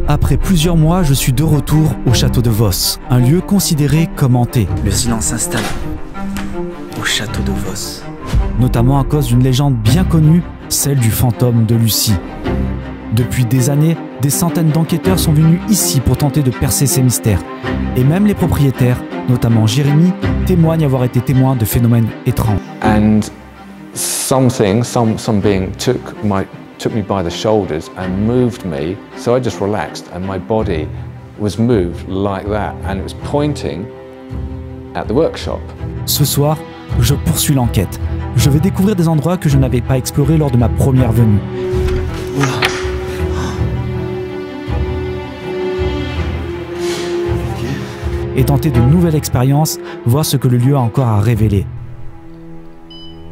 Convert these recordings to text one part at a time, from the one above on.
Après plusieurs mois, je suis de retour au château de Vos, un lieu considéré comme hanté. Le silence s'installe au château de Vos. Notamment à cause d'une légende bien connue, celle du fantôme de Lucie. Depuis des années, des centaines d'enquêteurs sont venus ici pour tenter de percer ces mystères. Et même les propriétaires, notamment Jérémy, témoignent avoir été témoins de phénomènes étranges. And some being took me by the shoulders and moved me, so I just relaxed and my body was moved like that and it was pointing at the workshop. Ce soir, je poursuis l'enquête. Je vais découvrir des endroits que je n'avais pas explorés lors de ma première venue. Et tenter de nouvelles expériences, voir ce que le lieu a encore à révéler.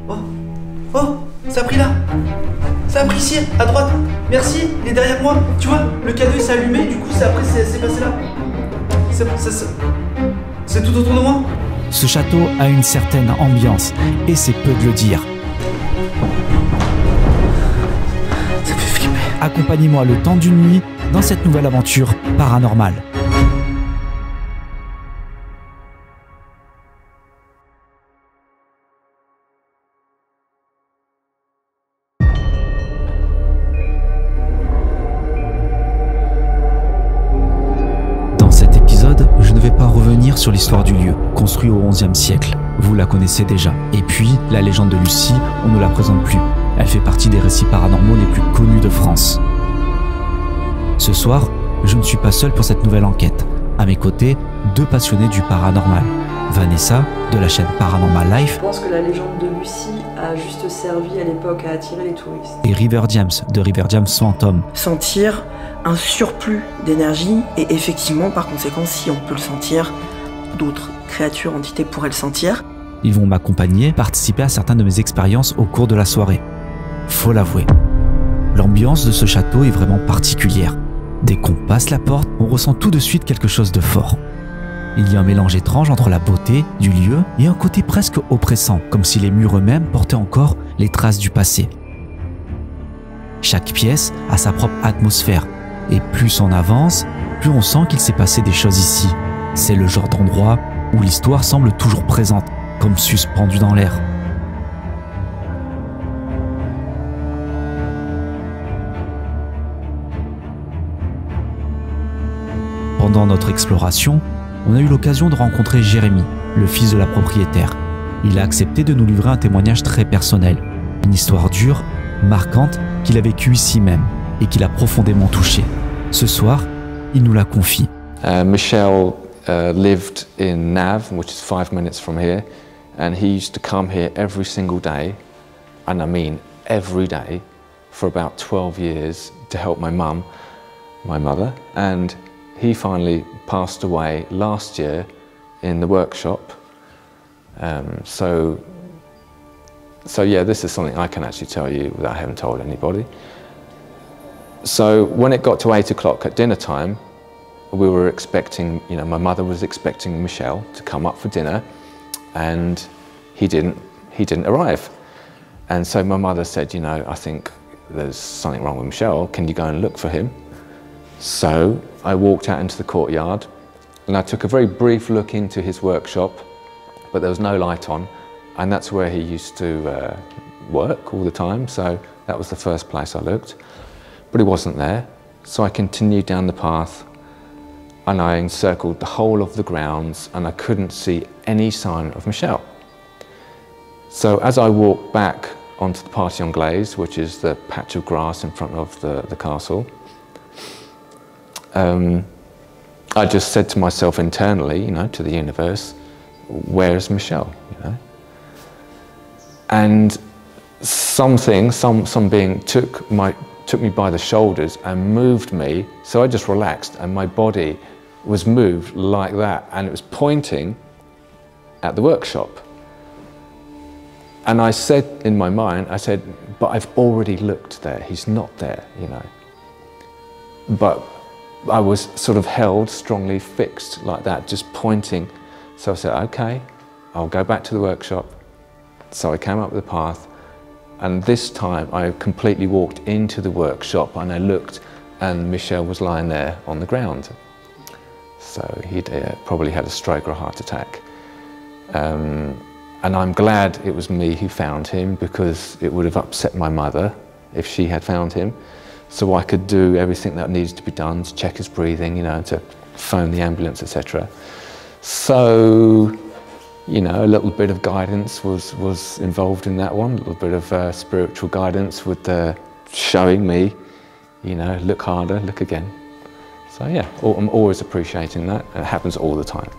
Oh, ça a pris là. Ça a pris ici, à droite. Merci, il est derrière moi. Tu vois, le cadeau s'est allumé, du coup, c'est passé là. C'est tout autour de moi. Ce château a une certaine ambiance, et c'est peu de le dire. Ça fait flipper. Accompagnez-moi le temps d'une nuit dans cette nouvelle aventure paranormale. Je ne vais pas revenir sur l'histoire du lieu, construit au XIe siècle. Vous la connaissez déjà. Et puis, la légende de Lucie, on ne la présente plus. Elle fait partie des récits paranormaux les plus connus de France. Ce soir, je ne suis pas seul pour cette nouvelle enquête. À mes côtés, deux passionnés du paranormal. Vanessa, de la chaîne Paranormal Life. Je pense que la légende de Lucie a juste servi à l'époque à attirer les touristes. Et River James, de River James Phantom. Sentir un surplus d'énergie et effectivement, par conséquent, si on peut le sentir, d'autres créatures, entités pourraient le sentir. Ils vont m'accompagner, participer à certaines de mes expériences au cours de la soirée. Faut l'avouer, l'ambiance de ce château est vraiment particulière. Dès qu'on passe la porte, on ressent tout de suite quelque chose de fort. Il y a un mélange étrange entre la beauté du lieu et un côté presque oppressant, comme si les murs eux-mêmes portaient encore les traces du passé. Chaque pièce a sa propre atmosphère, et plus on avance, plus on sent qu'il s'est passé des choses ici. C'est le genre d'endroit où l'histoire semble toujours présente, comme suspendue dans l'air. Pendant notre exploration, on a eu l'occasion de rencontrer Jérémy, le fils de la propriétaire. Il a accepté de nous livrer un témoignage très personnel, une histoire dure, marquante, qu'il a vécue ici même et qui l'a profondément touché. Ce soir, il nous la confie. Michel lived in Nav, which is 5 minutes from here, and he used to come here every single day, and I mean every day, for about 12 years to help my mother, and he finally passed away last year in the workshop. So yeah, this is something I can actually tell you without having told anybody. So when it got to 8 o'clock at dinner time, we were expecting, my mother was expecting Michel to come up for dinner, and he didn't arrive. And so my mother said, I think there's something wrong with Michel, can you go and look for him? So I walked out into the courtyard and I took a very brief look into his workshop, but there was no light on, and that's where he used to work all the time, so that was the first place I looked. But he wasn't there, so I continued down the path and I encircled the whole of the grounds and I couldn't see any sign of Michel. So as I walked back onto the Party Anglaise, which is the patch of grass in front of the castle, I just said to myself internally, to the universe, where is Michel, And some being took me by the shoulders and moved me, so I just relaxed and my body was moved like that and it was pointing at the workshop. And I said in my mind, I said, but I've already looked there, he's not there, But I was sort of held, strongly fixed like that, just pointing. So I said, okay, I'll go back to the workshop. So I came up the path, and this time I completely walked into the workshop and I looked and Michel was lying there on the ground. So he'd probably had a stroke or a heart attack. And I'm glad it was me who found him, because it would have upset my mother if she had found him. So I could do everything that needed to be done to check his breathing, you know, to phone the ambulance, etc. So, you know, a little bit of guidance was involved in that one, a little bit of spiritual guidance with showing me, you know, look harder, look again. So yeah, I'm always appreciating that. It happens all the time.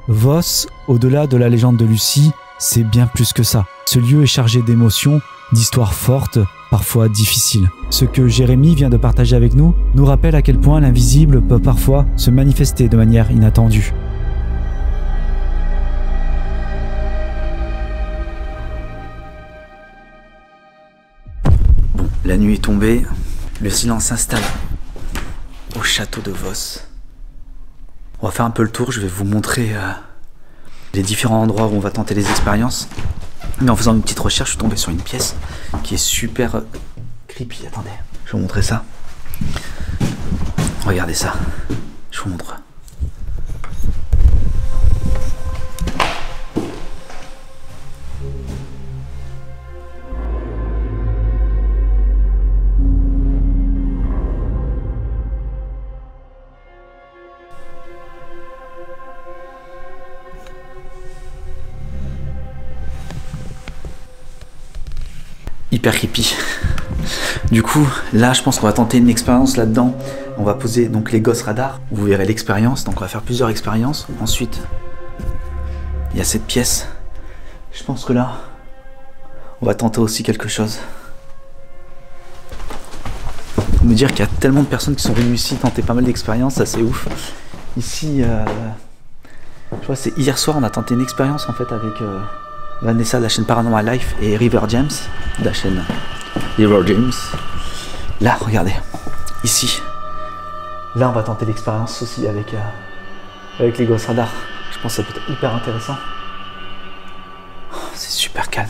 Vos, au-delà de la légende de Lucie, c'est bien plus que ça. Ce lieu est chargé d'émotions, d'histoires fortes, parfois difficiles. Ce que Jérémy vient de partager avec nous rappelle à quel point l'invisible peut parfois se manifester de manière inattendue. Bon, la nuit est tombée, le silence s'installe au château de Vos. On va faire un peu le tour, je vais vous montrer les différents endroits où on va tenter les expériences. Mais en faisant une petite recherche, je suis tombé sur une pièce qui est super creepy. Attendez, je vais vous montrer ça. Regardez ça, je vous montre. Hyper creepy. Du coup, là, je pense qu'on va tenter une expérience là-dedans. On va poser donc les gosses radars. Vous verrez l'expérience. Donc, on va faire plusieurs expériences. Ensuite, il y a cette pièce. Je pense que là, on va tenter aussi quelque chose. Me dire qu'il y a tellement de personnes qui sont venues ici tenter pas mal d'expériences, ça c'est ouf. Ici, je vois, c'est hier soir, on a tenté une expérience en fait avec Vanessa de la chaîne Paranormal Life et River James de la chaîne River James. Là, regardez, ici. Là, on va tenter l'expérience aussi avec les gosses radars. Je pense que ça peut être hyper intéressant. Oh, c'est super calme.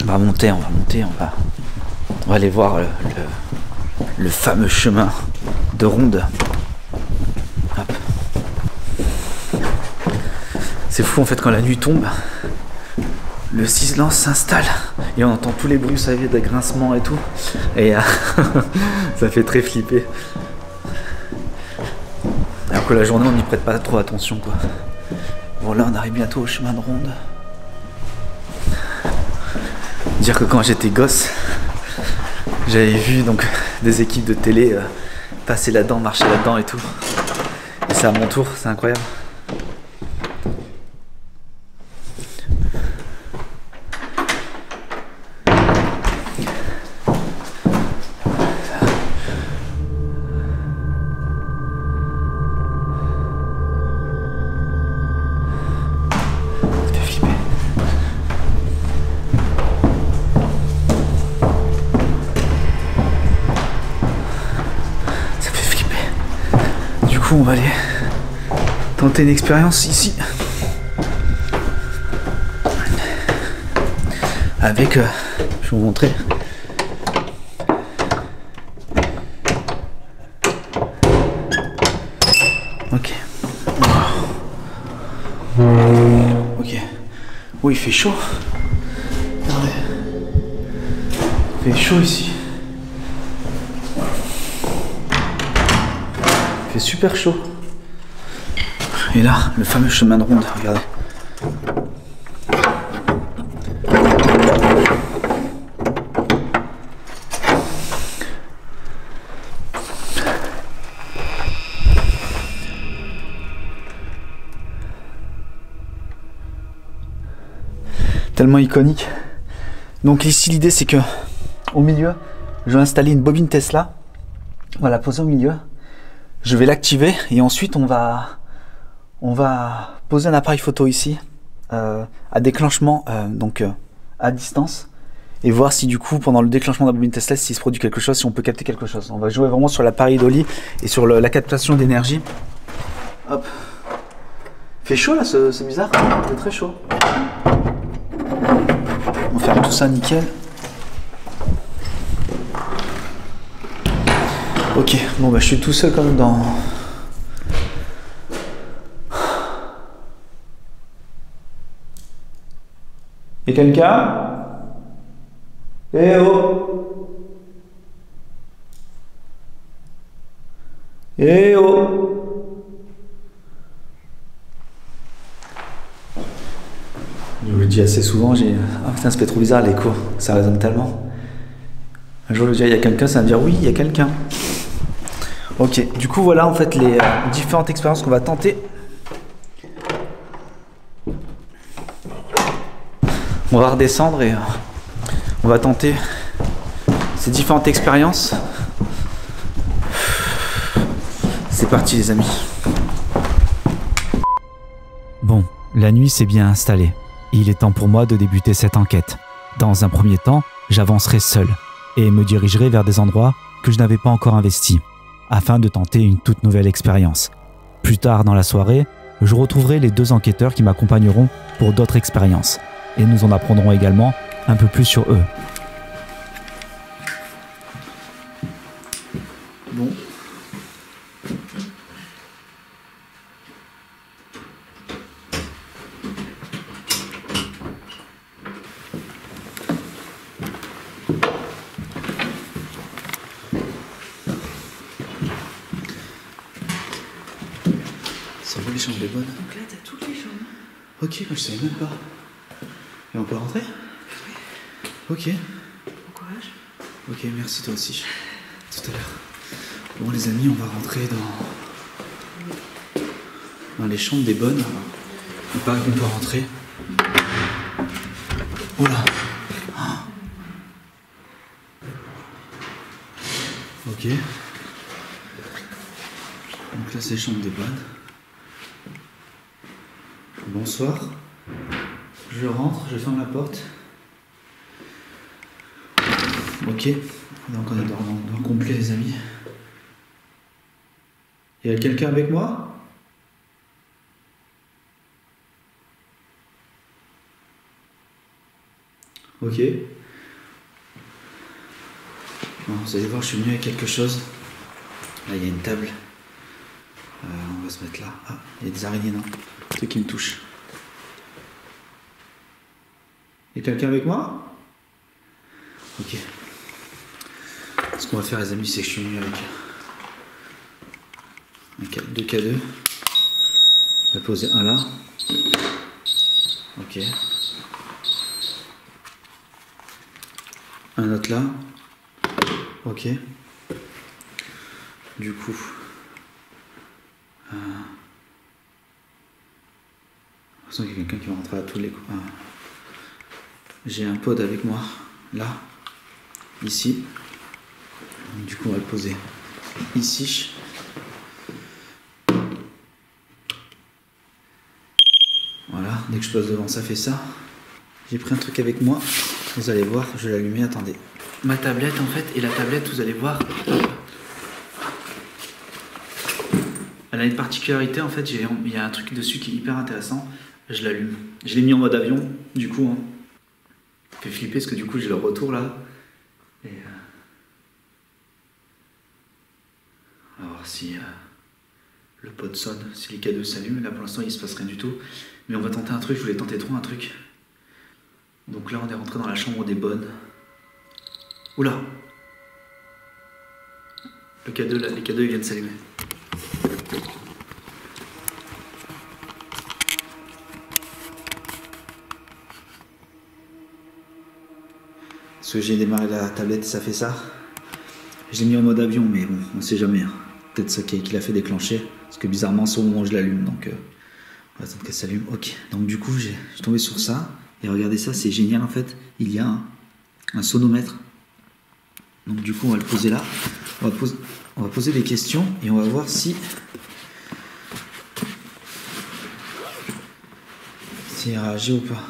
On va monter, on va aller voir le fameux chemin de ronde. Hop. C'est fou en fait, quand la nuit tombe, le silence s'installe et on entend tous les bruits, vous savez, des grincements et tout. Et ça fait très flipper. Alors que la journée, on n'y prête pas trop attention, quoi. Bon, là, on arrive bientôt au chemin de ronde. Dire que quand j'étais gosse, j'avais vu donc des équipes de télé passer là-dedans, marcher là-dedans et tout. Et c'est à mon tour, c'est incroyable. On va aller tenter une expérience ici avec, je vais vous montrer. Ok. Ok. Oh, il fait chaud. Regardez. Il fait chaud ici. Il fait super chaud. Et là, le fameux chemin de ronde, regardez. Tellement iconique. Donc ici, l'idée c'est que au milieu, je vais installer une bobine Tesla. On va la poser au milieu. Je vais l'activer et ensuite on va poser un appareil photo ici à déclenchement donc à distance et voir si du coup pendant le déclenchement de la bobine Tesla s'il se produit quelque chose, si on peut capter quelque chose. On va jouer vraiment sur l'appareil Dolly et sur la captation d'énergie. Hop. Il fait chaud là, c'est bizarre, c'est très chaud. On va faire tout ça nickel. Ok, bon bah je suis tout seul quand même dans... Y'a quelqu'un? Eh oh! Eh oh! Je vous le dis assez souvent, j'ai... Ah putain, ça fait trop bizarre l'écho, ça résonne tellement. Un jour je dis il y a quelqu'un, ça va me dire oui, il y a quelqu'un. Ok, du coup voilà en fait les différentes expériences qu'on va tenter. On va redescendre et on va tenter ces différentes expériences. C'est parti les amis. Bon, la nuit s'est bien installée. Il est temps pour moi de débuter cette enquête. Dans un premier temps, j'avancerai seul et me dirigerai vers des endroits que je n'avais pas encore investis, afin de tenter une toute nouvelle expérience. Plus tard dans la soirée, je retrouverai les 2 enquêteurs qui m'accompagneront pour d'autres expériences, et nous en apprendrons également un peu plus sur eux. Bon. C'est où les chambres des bonnes? Donc là, t'as toutes les chambres. Ok, moi je savais même pas. Et on peut rentrer? Ok. Bon courage. Ok, merci toi aussi. Tout à l'heure. Bon les amis, on va rentrer dans les chambres des bonnes. Il paraît qu'on peut rentrer. Oh là. Ah. Ok. Donc là c'est les chambres des bonnes. Bonsoir. Je rentre, je ferme la porte. Ok. Donc on est dans complet les amis. Il y a quelqu'un avec moi? Ok. Bon, vous allez voir, je suis venu avec quelque chose. Là, il y a une table. On va se mettre là. Ah, il y a des araignées, non? Un truc qui me touche. Il y a quelqu'un avec moi? Ok. Ce qu'on va faire, les amis, c'est que je suis venu avec deux K2. On va poser un là. Ok. Un autre là. Ok. Du coup. J'ai l'impression qu'il y a quelqu'un qui va rentrer à tous les coups. J'ai un pod avec moi. Là. Ici. Du coup, on va le poser ici. Voilà. Dès que je pose devant, ça fait ça. J'ai pris un truc avec moi. Vous allez voir, je vais l'allumer, attendez. Ma tablette en fait, et la tablette, vous allez voir, elle a une particularité en fait, il y a un truc dessus qui est hyper intéressant. Je l'allume. Je l'ai mis en mode avion, du coup. Hein. Ça fait flipper parce que du coup j'ai le retour là. Et on va voir si le pod sonne, si les K2 s'allument. Là pour l'instant il se passe rien du tout. Mais on va tenter un truc, je voulais tenter trop un truc. Donc là on est rentré dans la chambre des bonnes. Oula! Le K2 là, les K2 ils viennent s'allumer. Parce que j'ai démarré la tablette et ça fait ça. J'ai mis en mode avion, mais bon, on sait jamais. Hein. Peut-être ça qui l'a fait déclencher. Parce que bizarrement, c'est au moment où je l'allume. Donc, on va attendre qu'elle s'allume. Ok. Donc, du coup, je suis tombé sur ça. Et regardez ça, c'est génial en fait. Il y a un sonomètre. Donc, du coup, on va le poser là. On va poser des questions et on va voir si. S'il réagit ou pas.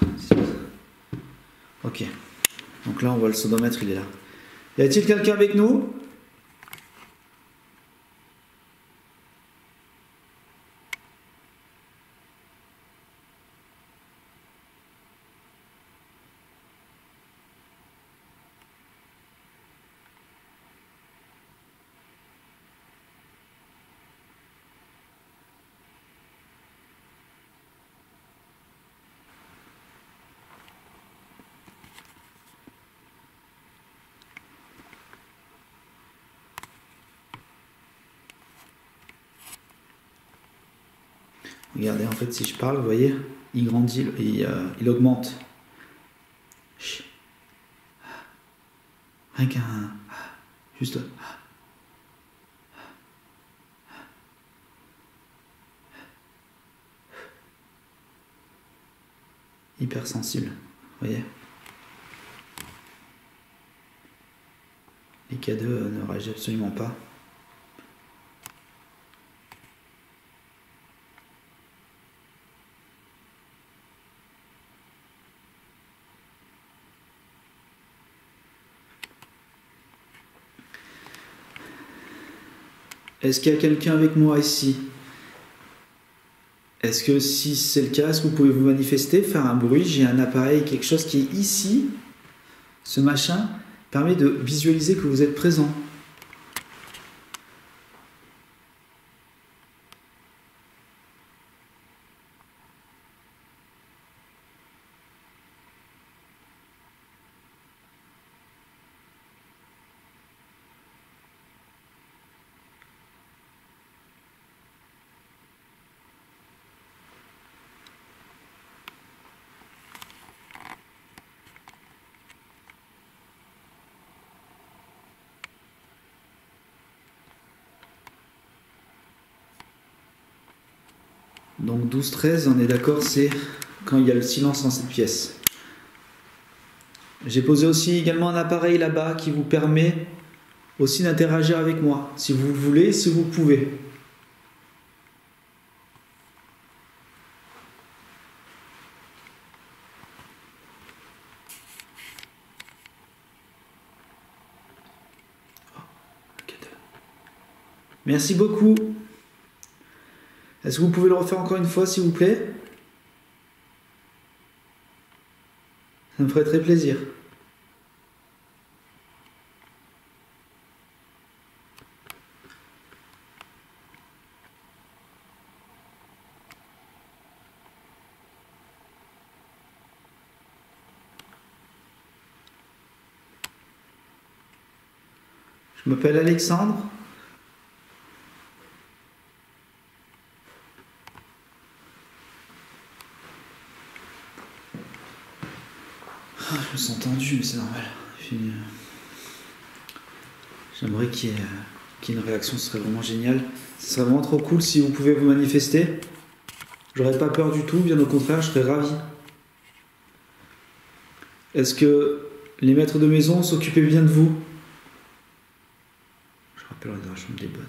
Ok. Donc là, on voit le sonomètre, il est là. Y a-t-il quelqu'un avec nous? Regardez, en fait, si je parle, vous voyez, il grandit, il augmente. Chut. Rien qu'un... Juste... Hypersensible, vous voyez. Les K2 ne réagissent absolument pas. Est-ce qu'il y a quelqu'un avec moi ici? Est-ce que si c'est le cas, est-ce que vous pouvez vous manifester, faire un bruit? J'ai un appareil, quelque chose qui est ici. Ce machin permet de visualiser que vous êtes présent. Donc 12-13, on est d'accord, c'est quand il y a le silence dans cette pièce. J'ai posé aussi également un appareil là-bas qui vous permet aussi d'interagir avec moi, si vous voulez, si vous pouvez. Merci beaucoup. Est-ce que vous pouvez le refaire encore une fois, s'il vous plaît? Ça me ferait très plaisir. Je m'appelle Alexandre. Je me sens tendu, mais c'est normal. J'aimerais qu'il y ait une réaction, ce serait vraiment génial. Ce serait vraiment trop cool si vous pouvez vous manifester. J'aurais pas peur du tout, bien au contraire, je serais ravi. Est-ce que les maîtres de maison s'occupaient bien de vous? Je rappelle dans la chambre des bonnes.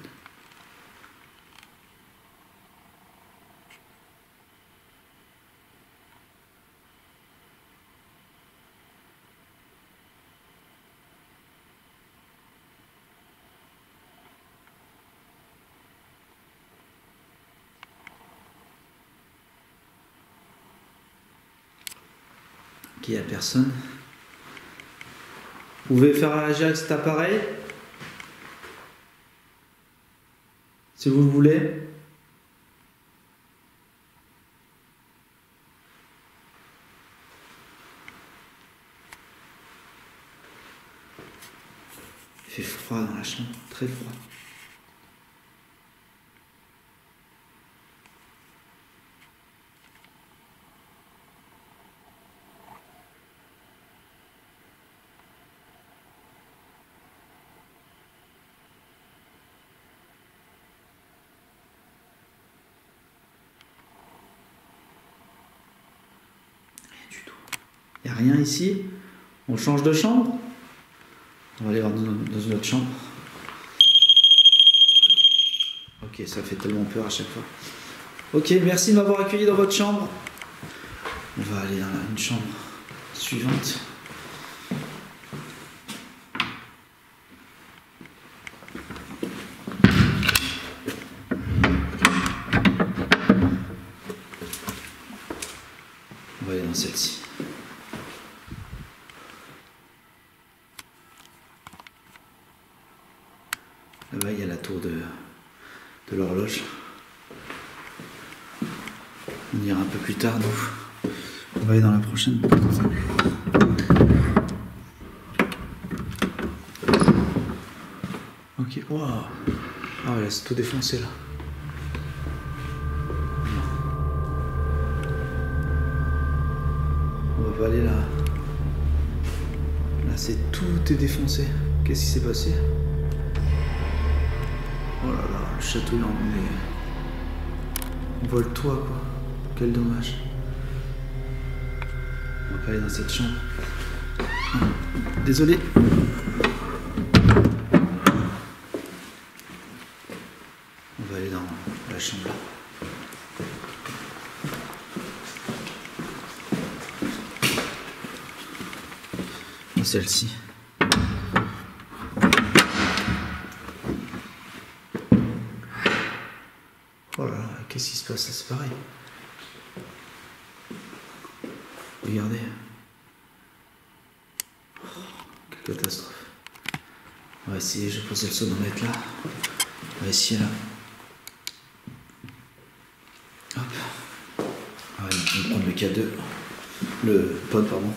Ok, il n'y a personne. Vous pouvez faire réagir avec cet appareil, si vous le voulez. Il fait froid dans la chambre, très froid. Il n'y a rien ici. On change de chambre. On va aller voir dans une autre chambre. Ok, ça fait tellement peur à chaque fois. Ok, merci de m'avoir accueilli dans votre chambre. On va aller dans une chambre suivante. On va aller dans celle-ci. Là-bas, il y a la tour de l'horloge. On ira un peu plus tard, nous. On va aller dans la prochaine. Ok, waouh. Ah, là, c'est tout défoncé, là. va aller là. Là, tout est défoncé. Qu'est-ce qui s'est passé? Oh là là, le château il on voit le toit quoi. Quel dommage. On va pas aller dans cette chambre. Désolé. On va aller dans la chambre là. Celle-ci. Oh là là, qu'est-ce qui se passe là? C'est pareil. Regardez. Oh, quelle catastrophe. On va essayer, je vais poser le sonomètre là. On va essayer là. Hop. On va prendre le K2. Le pod, pardon.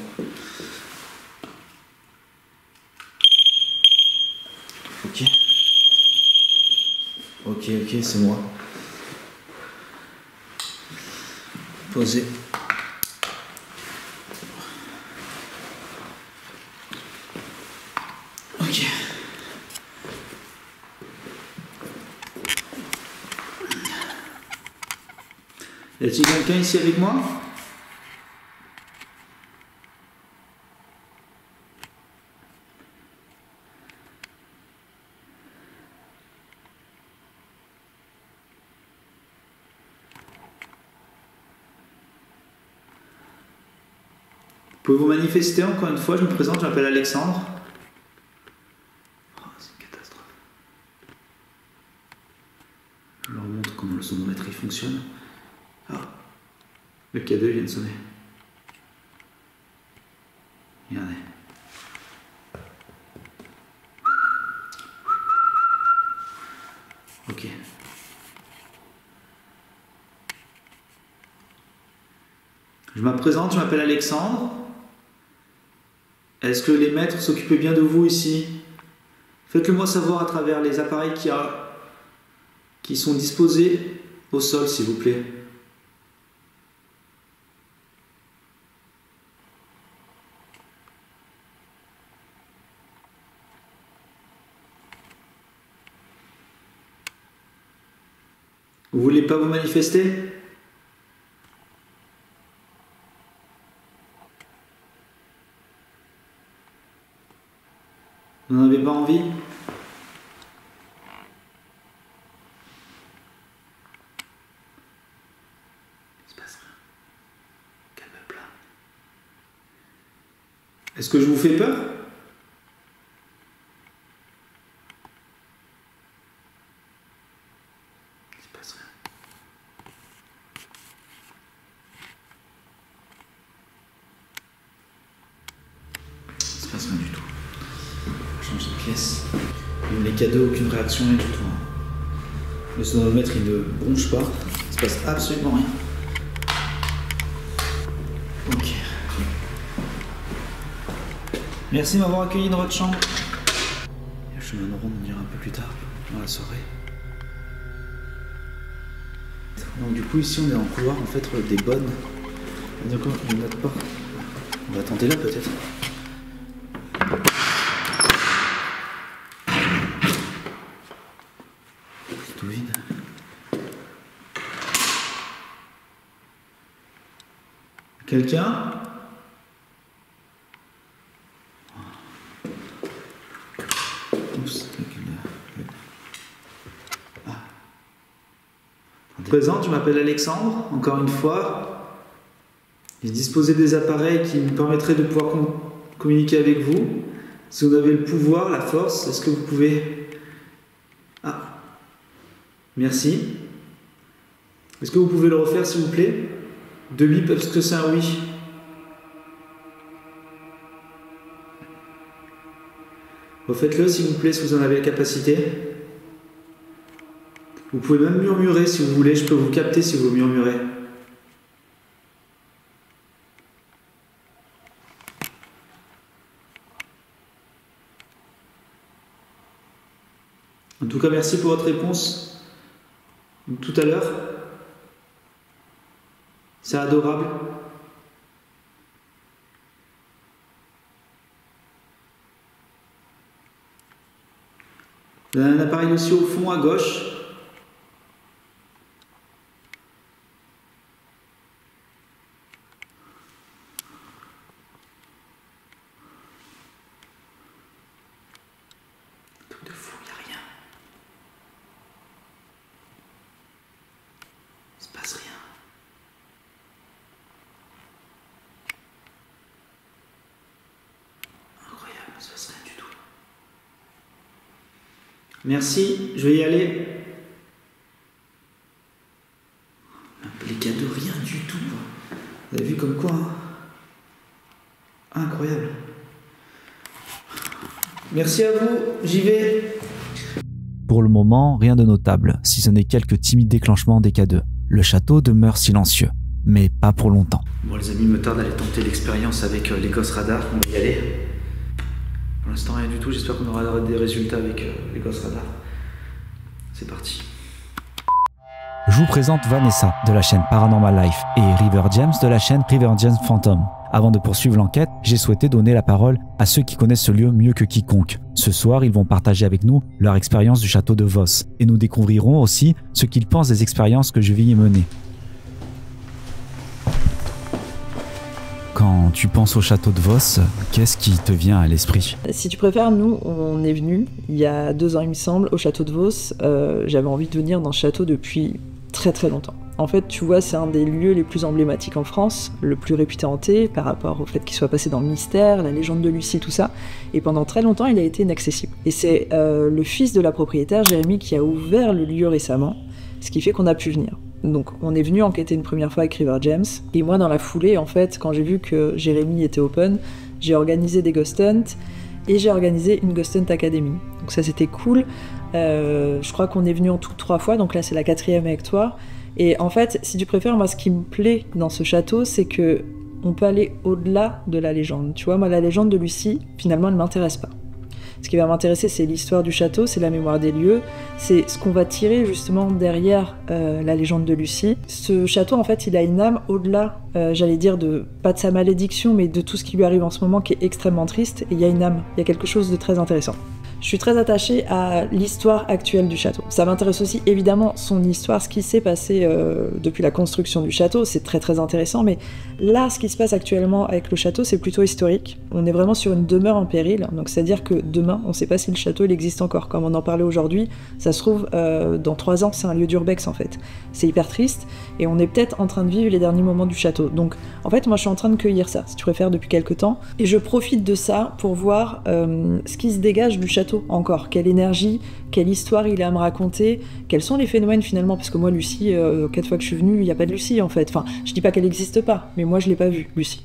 Ok. Ok, c'est moi. Posé. Ok. Y a-t-il quelqu'un ici avec moi? Pouvez-vous manifester encore une fois? Je me présente, je m'appelle Alexandre. Oh, c'est une catastrophe. Je leur montre comment le sonomètre il fonctionne. Ah, le K2 vient de sonner. Regardez. Ok. Je me présente, je m'appelle Alexandre. Est-ce que les maîtres s'occupaient bien de vous ici? Faites-le moi savoir à travers les appareils qui sont disposés au sol, s'il vous plaît. Vous voulez pas vous manifester? Vous n'en avez pas envie? Il se passe rien. Calme plat. Est-ce que je vous fais peur? Il se passe rien. Il se passe rien du tout. Change de pièce. Même les cadeaux, aucune réaction, rien du tout. Le sonomètre il ne bronche pas. Il se passe absolument rien. Ok. Merci de m'avoir accueilli dans votre chambre. Le chemin de ronde, on dira un peu plus tard, dans la soirée. Donc du coup ici on est en couloir en fait des bonnes. D'accord, je note pas. On va tenter là peut-être. Tout vide. Quelqu'un? Oups, Je me présente, je m'appelle Alexandre, encore une fois. J'ai disposé des appareils qui me permettraient de pouvoir communiquer avec vous. Si vous avez le pouvoir, la force, est-ce que vous pouvez... Ah, merci. Est-ce que vous pouvez le refaire s'il vous plaît? De bip, parce que c'est un oui. Refaites-le s'il vous plaît, si vous en avez la capacité. Vous pouvez même murmurer si vous voulez, je peux vous capter si vous murmurez. En tout cas, merci pour votre réponse tout à l'heure. C'est adorable. Vous avez un appareil aussi au fond à gauche. Truc de fou, il n'y a rien. Il se passe rien. Incroyable, il se passe rien du tout. Merci, je vais y aller. Les cadeaux, rien du tout. Vous avez vu comme quoi, hein? Incroyable. Merci à vous, j'y vais. Pour le moment, rien de notable, si ce n'est quelques timides déclenchements des K2. Le château demeure silencieux, mais pas pour longtemps. Bon les amis, il me tarde d'aller tenter l'expérience avec les Ghost Radar, on va y aller. Pour l'instant rien du tout, j'espère qu'on aura des résultats avec les Ghost Radar. C'est parti. Je vous présente Vanessa de la chaîne Paranormal Life et River James de la chaîne River James Phantom. Avant de poursuivre l'enquête, j'ai souhaité donner la parole à ceux qui connaissent ce lieu mieux que quiconque. Ce soir, ils vont partager avec nous leur expérience du château de Vos et nous découvrirons aussi ce qu'ils pensent des expériences que je vais y mener. Quand tu penses au château de Vos, qu'est-ce qui te vient à l'esprit? Si tu préfères, nous, on est venus il y a 2 ans, il me semble, au château de Vos. J'avais envie de venir dans ce château depuis très très longtemps. En fait, tu vois, c'est un des lieux les plus emblématiques en France, le plus réputé hanté par rapport au fait qu'il soit passé dans le mystère, la légende de Lucie, tout ça. Et pendant très longtemps, il a été inaccessible. Et c'est le fils de la propriétaire, Jérémy, qui a ouvert le lieu récemment, ce qui fait qu'on a pu venir. Donc on est venu enquêter une première fois avec River James, et moi dans la foulée, en fait, quand j'ai vu que Jérémy était open, j'ai organisé des ghost hunts, et j'ai organisé une Ghost Hunt Academy. Donc ça c'était cool. Je crois qu'on est venu en tout 3 fois, donc là c'est la 4e avec toi. Et en fait, si tu préfères, moi ce qui me plaît dans ce château, c'est que on peut aller au-delà de la légende. Tu vois, moi la légende de Lucie, finalement elle m'intéresse pas. Ce qui va m'intéresser, c'est l'histoire du château, c'est la mémoire des lieux, c'est ce qu'on va tirer justement derrière la légende de Lucie. Ce château, en fait, il a une âme au-delà, j'allais dire, pas de sa malédiction, mais de tout ce qui lui arrive en ce moment qui est extrêmement triste. Et il y a une âme, il y a quelque chose de très intéressant. Je suis très attachée à l'histoire actuelle du château. Ça m'intéresse aussi évidemment son histoire, ce qui s'est passé depuis la construction du château, c'est très très intéressant, mais là ce qui se passe actuellement avec le château c'est plutôt historique. On est vraiment sur une demeure en péril, donc c'est-à-dire que demain on ne sait pas si le château il existe encore, comme on en parlait aujourd'hui, ça se trouve dans 3 ans c'est un lieu d'urbex en fait. C'est hyper triste et on est peut-être en train de vivre les derniers moments du château. Donc en fait moi je suis en train de cueillir ça, si tu préfères, depuis quelques temps, et je profite de ça pour voir ce qui se dégage du château encore, quelle énergie, quelle histoire il a à me raconter, quels sont les phénomènes finalement, parce que moi Lucie, 4 fois que je suis venue, il n'y a pas de Lucie en fait, enfin je dis pas qu'elle n'existe pas, mais moi je l'ai pas vue, Lucie.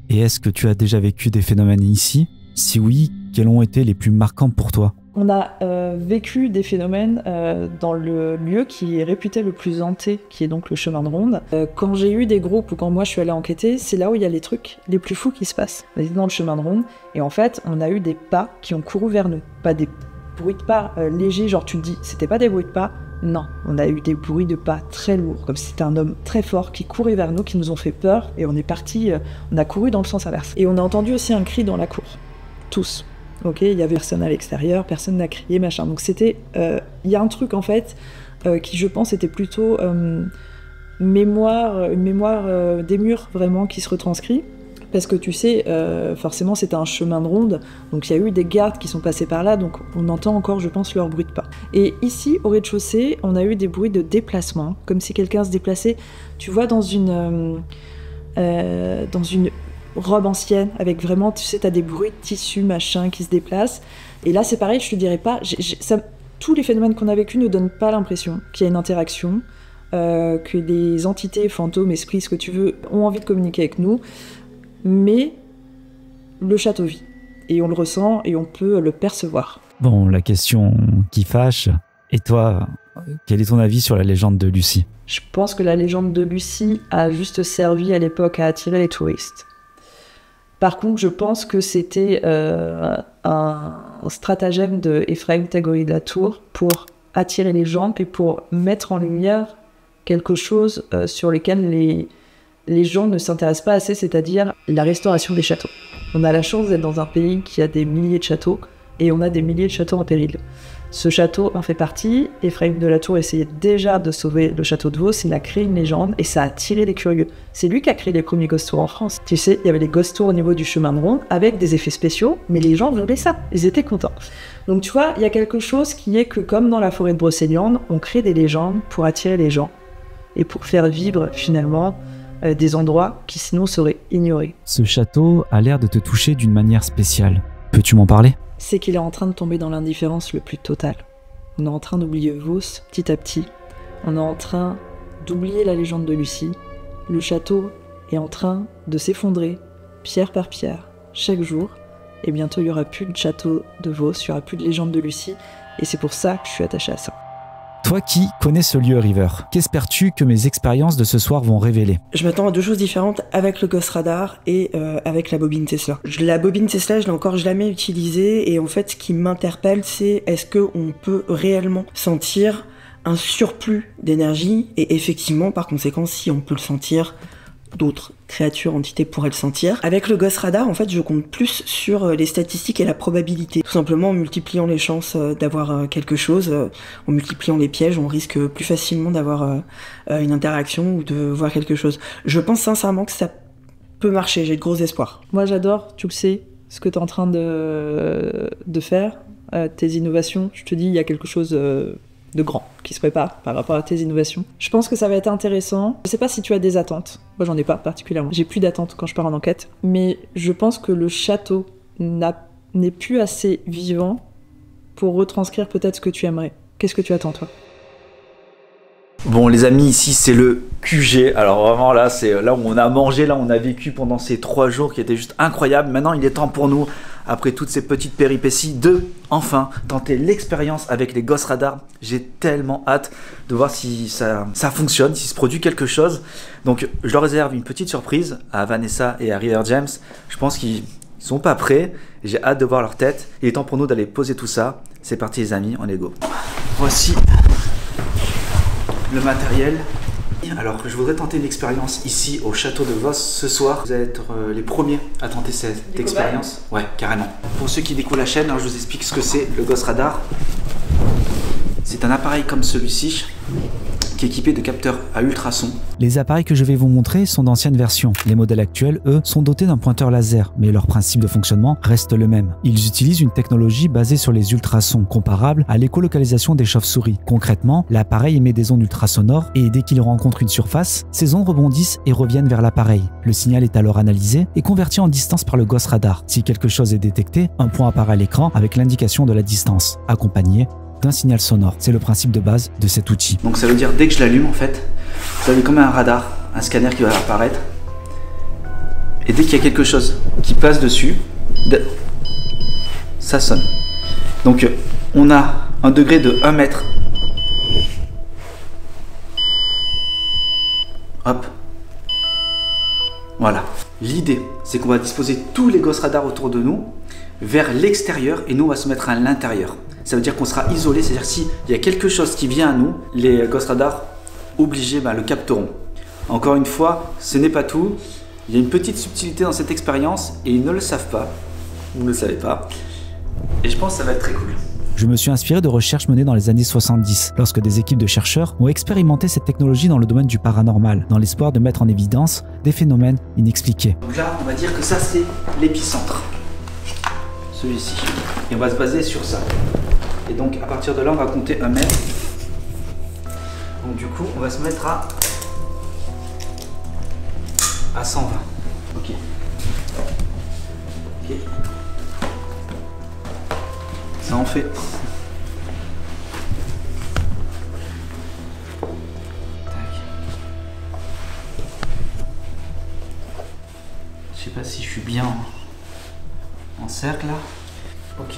Et est-ce que tu as déjà vécu des phénomènes ici? Si oui, quels ont été les plus marquants pour toi? On a vécu des phénomènes dans le lieu qui est réputé le plus hanté, qui est donc le chemin de ronde. Quand j'ai eu des groupes ou quand moi je suis allée enquêter, c'est là où il y a les trucs les plus fous qui se passent. On était dans le chemin de ronde et en fait on a eu des pas qui ont couru vers nous. Pas des bruits de pas légers, genre tu te dis c'était pas des bruits de pas. Non, on a eu des bruits de pas très lourds, comme si c'était un homme très fort qui courait vers nous, qui nous ont fait peur et on est parti, on a couru dans le sens inverse. Et on a entendu aussi un cri dans la cour, tous. Ok, il y avait personne à l'extérieur, personne n'a crié, machin. Donc c'était, il y a un truc en fait qui, je pense, était plutôt une mémoire des murs vraiment qui se retranscrit. Parce que tu sais, forcément c'était un chemin de ronde, donc il y a eu des gardes qui sont passés par là, donc on entend encore, je pense, leur bruit de pas. Et ici, au rez-de-chaussée, on a eu des bruits de déplacement, comme si quelqu'un se déplaçait, tu vois, dans une robe ancienne, avec vraiment, tu sais, t'as des bruits de tissu, machin, qui se déplacent. Et là, c'est pareil, je te dirais pas, tous les phénomènes qu'on a vécus ne donnent pas l'impression qu'il y a une interaction, que les entités, fantômes, esprits, ce que tu veux, ont envie de communiquer avec nous, mais le château vit. Et on le ressent et on peut le percevoir. Bon, la question qui fâche, et toi, quel est ton avis sur la légende de Lucie? Je pense que la légende de Lucie a juste servi à l'époque à attirer les touristes. Par contre, je pense que c'était un stratagème de Ephraim Tagouri de la Tour pour attirer les gens et pour mettre en lumière quelque chose sur lequel les gens ne s'intéressent pas assez, c'est-à-dire la restauration des châteaux. On a la chance d'être dans un pays qui a des milliers de châteaux, et on a des milliers de châteaux en péril. Ce château en fait partie. Ephraim de la Tour essayait déjà de sauver le château de Vos. Il a créé une légende et ça a attiré les curieux. C'est lui qui a créé les premiers ghost tours en France. Tu sais, il y avait les ghost tours au niveau du chemin de ronde avec des effets spéciaux, mais les gens voulaient ça. Ils étaient contents. Donc tu vois, il y a quelque chose qui est que comme dans la forêt de Brocéliande, on crée des légendes pour attirer les gens et pour faire vivre finalement des endroits qui sinon seraient ignorés. Ce château a l'air de te toucher d'une manière spéciale. Peux-tu m'en parler? C'est qu'il est en train de tomber dans l'indifférence le plus total. On est en train d'oublier Vos petit à petit. On est en train d'oublier la légende de Lucie. Le château est en train de s'effondrer, pierre par pierre, chaque jour. Et bientôt, il n'y aura plus de château de Vos, il n'y aura plus de légende de Lucie. Et c'est pour ça que je suis attachée à ça. Toi qui connais ce lieu, River, qu'espères-tu que mes expériences de ce soir vont révéler? Je m'attends à deux choses différentes avec le Ghost Radar et avec la bobine Tesla. La bobine Tesla, je l'ai encore jamais utilisée et en fait, ce qui m'interpelle, c'est est-ce qu'on peut réellement sentir un surplus d'énergie et effectivement, par conséquent, si on peut le sentir, d'autres créatures, entités pourraient le sentir. Avec le Ghost Radar, en fait, je compte plus sur les statistiques et la probabilité. Tout simplement en multipliant les chances d'avoir quelque chose, en multipliant les pièges, on risque plus facilement d'avoir une interaction ou de voir quelque chose. Je pense sincèrement que ça peut marcher, j'ai de gros espoirs. Moi, j'adore, tu le sais, ce que tu es en train de faire, tes innovations. Je te dis, il y a quelque chose de grand qui se prépare par rapport à tes innovations. Je pense que ça va être intéressant. Je sais pas si tu as des attentes. Moi, j'en ai pas particulièrement. J'ai plus d'attentes quand je pars en enquête. Mais je pense que le château n'est plus assez vivant pour retranscrire peut-être ce que tu aimerais. Qu'est-ce que tu attends, toi? Bon les amis, ici c'est le QG. Alors vraiment là, c'est là où on a mangé, là où on a vécu pendant ces 3 jours qui étaient juste incroyables. Maintenant il est temps pour nous, après toutes ces petites péripéties, de enfin tenter l'expérience avec les Ghost Radar. J'ai tellement hâte de voir si ça fonctionne, si se produit quelque chose. Donc je leur réserve une petite surprise à Vanessa et à River James. Je pense qu'ils sont pas prêts. J'ai hâte de voir leur tête. Il est temps pour nous d'aller poser tout ça. C'est parti les amis, on est go. Voici le matériel. Alors je voudrais tenter une expérience ici au château de Vos ce soir. Vous allez être les premiers à tenter cette expérience. Ouais, carrément. Pour ceux qui découvrent la chaîne, alors je vous explique ce que c'est le Ghost Radar. C'est un appareil comme celui-ci qui est équipé de capteurs à ultrasons. Les appareils que je vais vous montrer sont d'anciennes versions. Les modèles actuels, eux, sont dotés d'un pointeur laser, mais leur principe de fonctionnement reste le même. Ils utilisent une technologie basée sur les ultrasons, comparable à l'écolocalisation des chauves-souris. Concrètement, l'appareil émet des ondes ultrasonores et dès qu'il rencontre une surface, ces ondes rebondissent et reviennent vers l'appareil. Le signal est alors analysé et converti en distance par le Ghost Radar. Si quelque chose est détecté, un point apparaît à l'écran avec l'indication de la distance, accompagné d'un signal sonore. C'est le principe de base de cet outil. Donc ça veut dire dès que je l'allume en fait, vous avez comme un radar, un scanner qui va apparaître. Et dès qu'il y a quelque chose qui passe dessus, ça sonne. Donc on a un degré de 1 mètre. Hop. Voilà. L'idée, c'est qu'on va disposer tous les Ghost Radar autour de nous vers l'extérieur et nous on va se mettre à l'intérieur. Ça veut dire qu'on sera isolé, c'est-à-dire s'il y a quelque chose qui vient à nous, les Ghost Radar obligés le capteront. Encore une fois, ce n'est pas tout. Il y a une petite subtilité dans cette expérience et ils ne le savent pas. Vous ne le savez pas. Et je pense que ça va être très cool. Je me suis inspiré de recherches menées dans les années 70, lorsque des équipes de chercheurs ont expérimenté cette technologie dans le domaine du paranormal, dans l'espoir de mettre en évidence des phénomènes inexpliqués. Donc là, on va dire que ça c'est l'épicentre. Celui-ci. Et on va se baser sur ça. Et donc à partir de là, on va compter 1 mètre. Donc du coup, on va se mettre à 120. Ok. Ok. Ça en fait. Tac. Je sais pas si je suis bien en cercle là. Ok.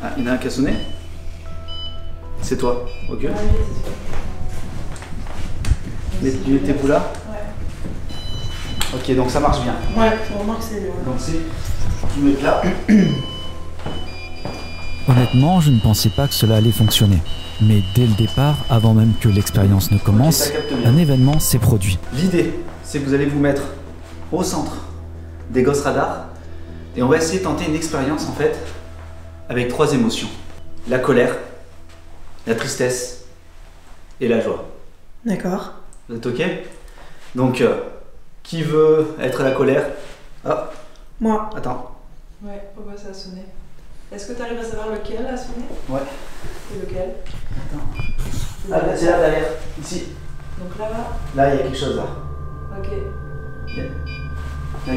Ah, il y en a un qui a sonné. C'est toi, ok. Oui, mettez-vous là. Ouais. Ok, donc ça marche bien. Ouais, on remarque que c'est bien. Donc c'est, tu mets là. Honnêtement, je ne pensais pas que cela allait fonctionner. Mais dès le départ, avant même que l'expérience ne commence, ça capte bien. un événement s'est produit. L'idée, c'est que vous allez vous mettre au centre des gosses radars et on va essayer de tenter une expérience en fait avec 3 émotions. La colère, la tristesse et la joie. D'accord. Vous êtes ok? Donc, qui veut être à la colère? Ah, Moi. attends. Ouais, pourquoi ça a sonné? Est-ce que tu arrives à savoir lequel a sonné? Ouais. C'est lequel? Ah, c'est là derrière, ici. Donc là, Là, il y a quelque chose là. ok. Là,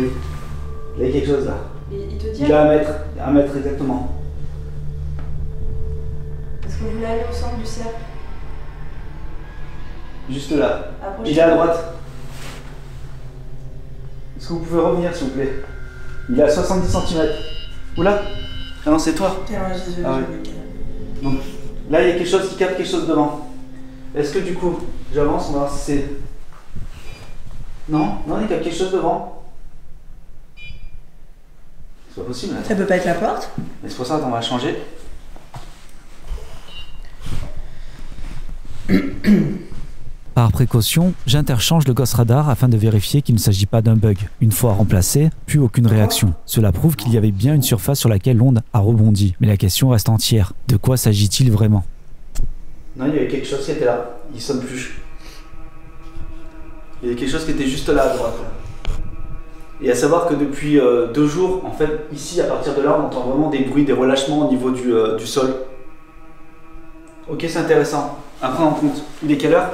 il y a quelque chose là. Et il te dit Il a 1 mètre exactement. est-ce que vous voulez aller au centre du cercle? Juste là. Approchez. Il est à droite. Est-ce que vous pouvez revenir s'il vous plaît? Il est à 70 cm. Oula. Ah non, c'est toi. Ah ouais. Donc là, il y a quelque chose qui capte quelque chose devant. Est-ce que du coup, j'avance, on va voir si c'est... Non, il capte quelque chose devant. C'est pas possible. Là. Ça peut pas être la porte? Mais c'est pour ça, attends, on va changer. Par précaution, j'interchange le Ghost Radar afin de vérifier qu'il ne s'agit pas d'un bug. Une fois remplacé, plus aucune réaction. Cela prouve qu'il y avait bien une surface sur laquelle l'onde a rebondi. Mais la question reste entière. De quoi s'agit-il vraiment? Non, il y avait quelque chose qui était là. Il sonne plus. Il y avait quelque chose qui était juste là à droite. Et à savoir que depuis 2 jours, en fait, ici, à partir de là, on entend vraiment des bruits, des relâchements au niveau du sol. Ok, c'est intéressant. À prendre en compte. Il est quelle heure?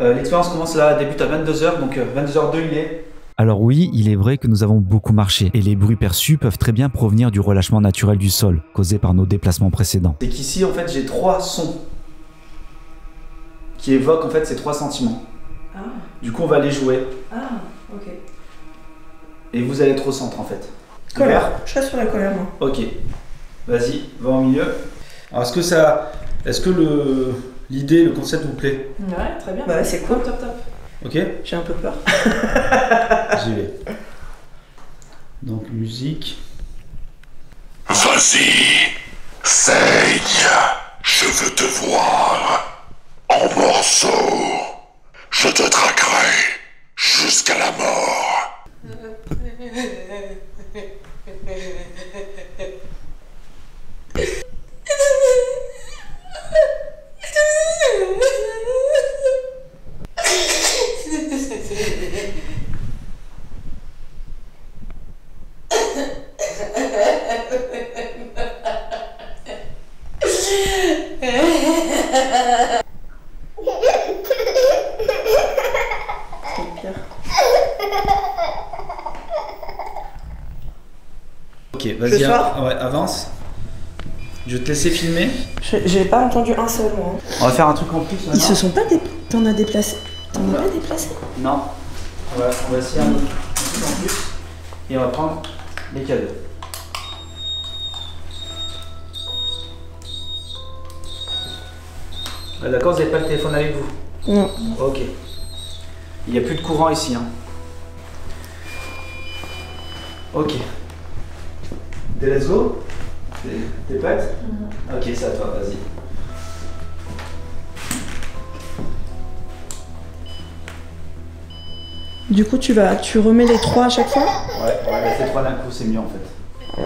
L'expérience commence là, débute à 22h, donc 22h02 il est. Alors oui, il est vrai que nous avons beaucoup marché, et les bruits perçus peuvent très bien provenir du relâchement naturel du sol, causé par nos déplacements précédents. C'est qu'ici, en fait, j'ai 3 sons qui évoquent en fait ces 3 sentiments. Ah, Du coup, on va les jouer. ah, ok. Et vous allez être au centre en fait. Colère. Je reste sur la colère, moi. Ok. Vas-y, va au milieu. Alors, est-ce que l'idée, le concept vous plaît? Ouais, très bien. Bah, c'est cool. Top. Ok. J'ai un peu peur. J'y vais. Donc, musique. Vas-y, saigne, je veux te voir en morceaux. Je te traquerai jusqu'à la mort. C'est pire. Ok, vas-y, Je sors ouais, avance. Je vais te laisser filmer. J'ai pas entendu un seul mot. On va faire un truc en plus. Ils se sont pas T'en as déplacé. T'en as pas déplacé? Non. On va essayer un truc en plus. Et on va prendre les cadeaux. Ah, d'accord, vous n'avez pas le téléphone avec vous? Non. Ok. Il n'y a plus de courant ici. Hein. Ok. Let's go? T'es prête? Ok, c'est à toi, vas-y. Du coup, tu remets les 3 à chaque fois? Ouais, on va faire 3 d'un coup, c'est mieux en fait.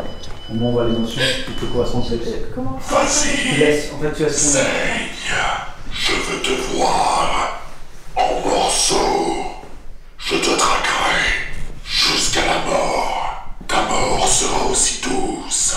Au moins on voit les notions qui te correspondent. Comment? Vas-y, Tu laisses, en fait tu laisses saigne, je veux te voir en morceaux. Je te traquerai jusqu'à la mort. Ta mort sera aussi douce.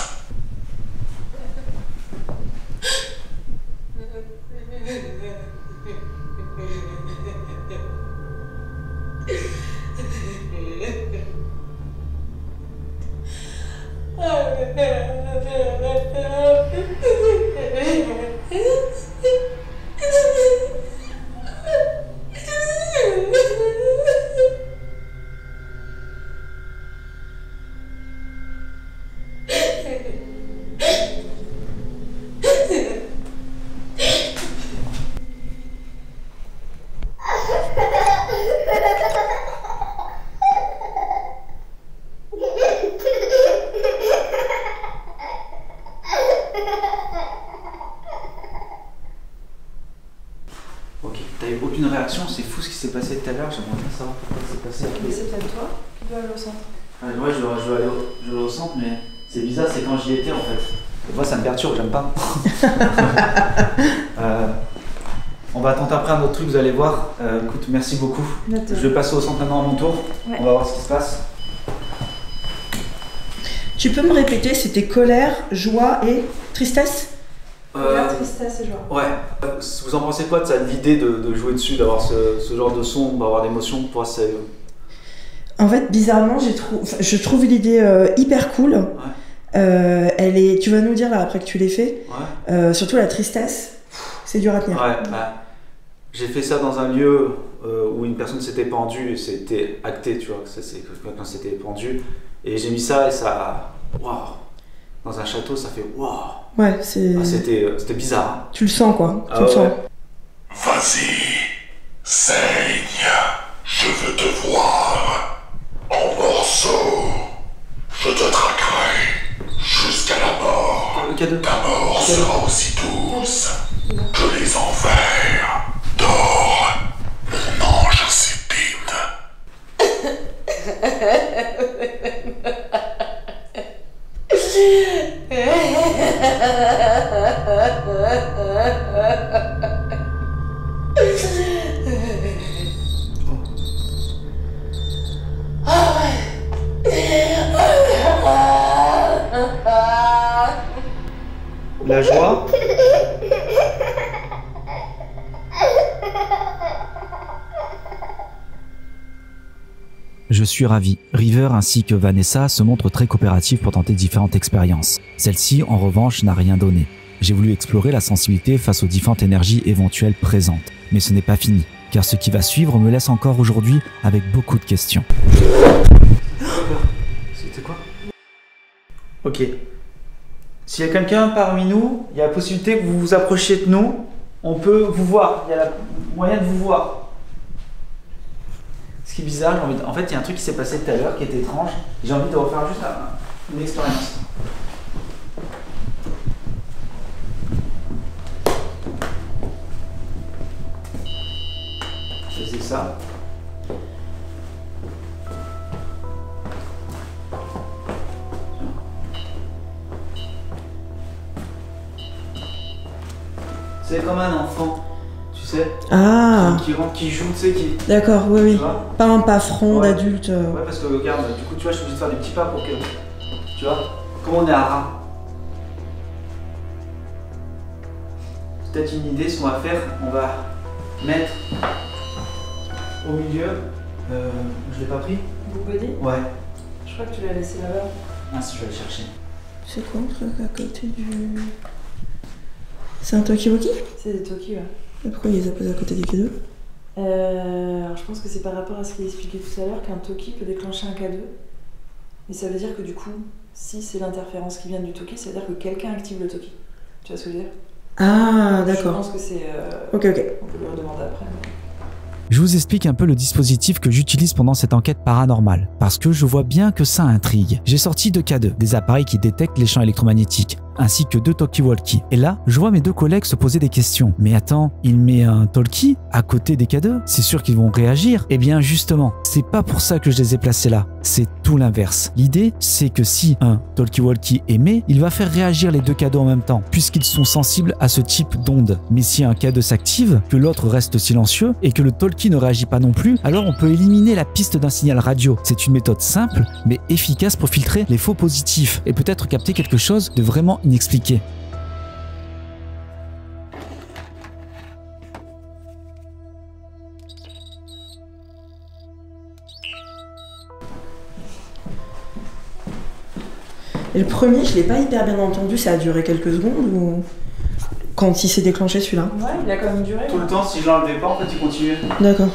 T'as eu aucune réaction, c'est fou ce qui s'est passé tout à l'heure, j'aimerais bien savoir pourquoi c'est passé. Mais c'est peut-être toi qui dois aller au centre. Ouais, je veux aller au centre, mais c'est bizarre, c'est quand j'y étais en fait. Et moi ça me perturbe, j'aime pas. On va tenter après un autre truc, vous allez voir. Écoute, merci beaucoup. Je vais passer au centre maintenant à mon tour. Ouais. On va voir ce qui se passe. Tu peux me répéter, c'était colère, joie et tristesse? La tristesse et joie. Ouais. Vous en pensez quoi de ça, l'idée de jouer dessus, d'avoir ce genre de son, d'avoir d'émotion pour ça? En fait, bizarrement, je trouve l'idée hyper cool. Ouais. Elle est, tu vas nous dire là après que tu l'aies fait. Ouais. Surtout la tristesse, c'est dur à tenir. Ouais, bah, j'ai fait ça dans un lieu où une personne s'était pendue et c'était acté, tu vois, que quelqu'un s'était pendu. Et j'ai mis ça et ça. Waouh! Dans un château, ça fait waouh! Ouais, c'est. Ah, c'était bizarre. Hein. Tu le sens quoi? Ah Tu le ouais. sens. Vas-y, saigne, je veux te voir en morceaux. Je te traquerai jusqu'à la mort. Le cadeau. Ta mort sera aussi douce que les enfers. Dors, mon ange sépide. La joie. Je suis ravi. River ainsi que Vanessa se montrent très coopératifs pour tenter différentes expériences. Celle-ci, en revanche, n'a rien donné. J'ai voulu explorer la sensibilité face aux différentes énergies éventuelles présentes. Mais ce n'est pas fini, car ce qui va suivre me laisse encore aujourd'hui avec beaucoup de questions. C'était quoi? Ok. S'il y a quelqu'un parmi nous, il y a la possibilité que vous vous approchiez de nous. On peut vous voir. Il y a moyen de vous voir. Ce qui est bizarre, en fait, il y a un truc qui s'est passé tout à l'heure qui est étrange. J'ai envie de refaire juste une expérience. Je faisais ça. C'est comme un enfant, tu sais, Ah, qui rentre, qui joue, tu sais, qui. d'accord, oui, Tu oui. vois? Pas un pas franc Ouais. d'adulte. Ouais, parce que regarde, du coup, tu vois, je suis obligé de faire des petits pas pour que. Tu vois, comme on est à ras. Peut-être une idée, ce qu'on va faire, on va mettre au milieu. Je l'ai pas pris? Boubedi, Ouais. je crois que tu l'as laissé là-bas. Ah, si, je vais aller chercher. C'est quoi le truc à côté du. C'est un Tokiwoki? C'est des Toki, ouais. Et pourquoi il les a posés à côté des cadeaux? Alors je pense que c'est par rapport à ce qu'il expliquait tout à l'heure qu'un Toki peut déclencher un K2. Et ça veut dire que du coup, si c'est l'interférence qui vient du Toki, ça veut dire que quelqu'un active le Toki. Tu vois ce que je veux dire? Ah, Je d'accord. pense que c'est. Ok, ok. On peut lui redemander après. Mais... Je vous explique un peu le dispositif que j'utilise pendant cette enquête paranormale, parce que je vois bien que ça intrigue. J'ai sorti 2 K2, des appareils qui détectent les champs électromagnétiques, ainsi que 2 talkie-walkie. Et là, je vois mes 2 collègues se poser des questions. Mais attends, il met un talkie à côté des K2? C'est sûr qu'ils vont réagir. Eh bien justement, c'est pas pour ça que je les ai placés là. C'est tout l'inverse. L'idée, c'est que si un talkie-walkie émet, il va faire réagir les 2 K2 en même temps, puisqu'ils sont sensibles à ce type d'onde. Mais si un K2 s'active, que l'autre reste silencieux et que le talkie ne réagit pas non plus, alors on peut éliminer la piste d'un signal radio. C'est une méthode simple, mais efficace pour filtrer les faux positifs et peut-être capter quelque chose de vraiment inexpliqué. Et le premier, je l'ai pas hyper bien entendu, ça a duré quelques secondes ou. Quand il s'est déclenché celui-là? Ouais, il a quand même duré. Tout le temps, si je l'enlevais pas, en fait, il continuait. D'accord.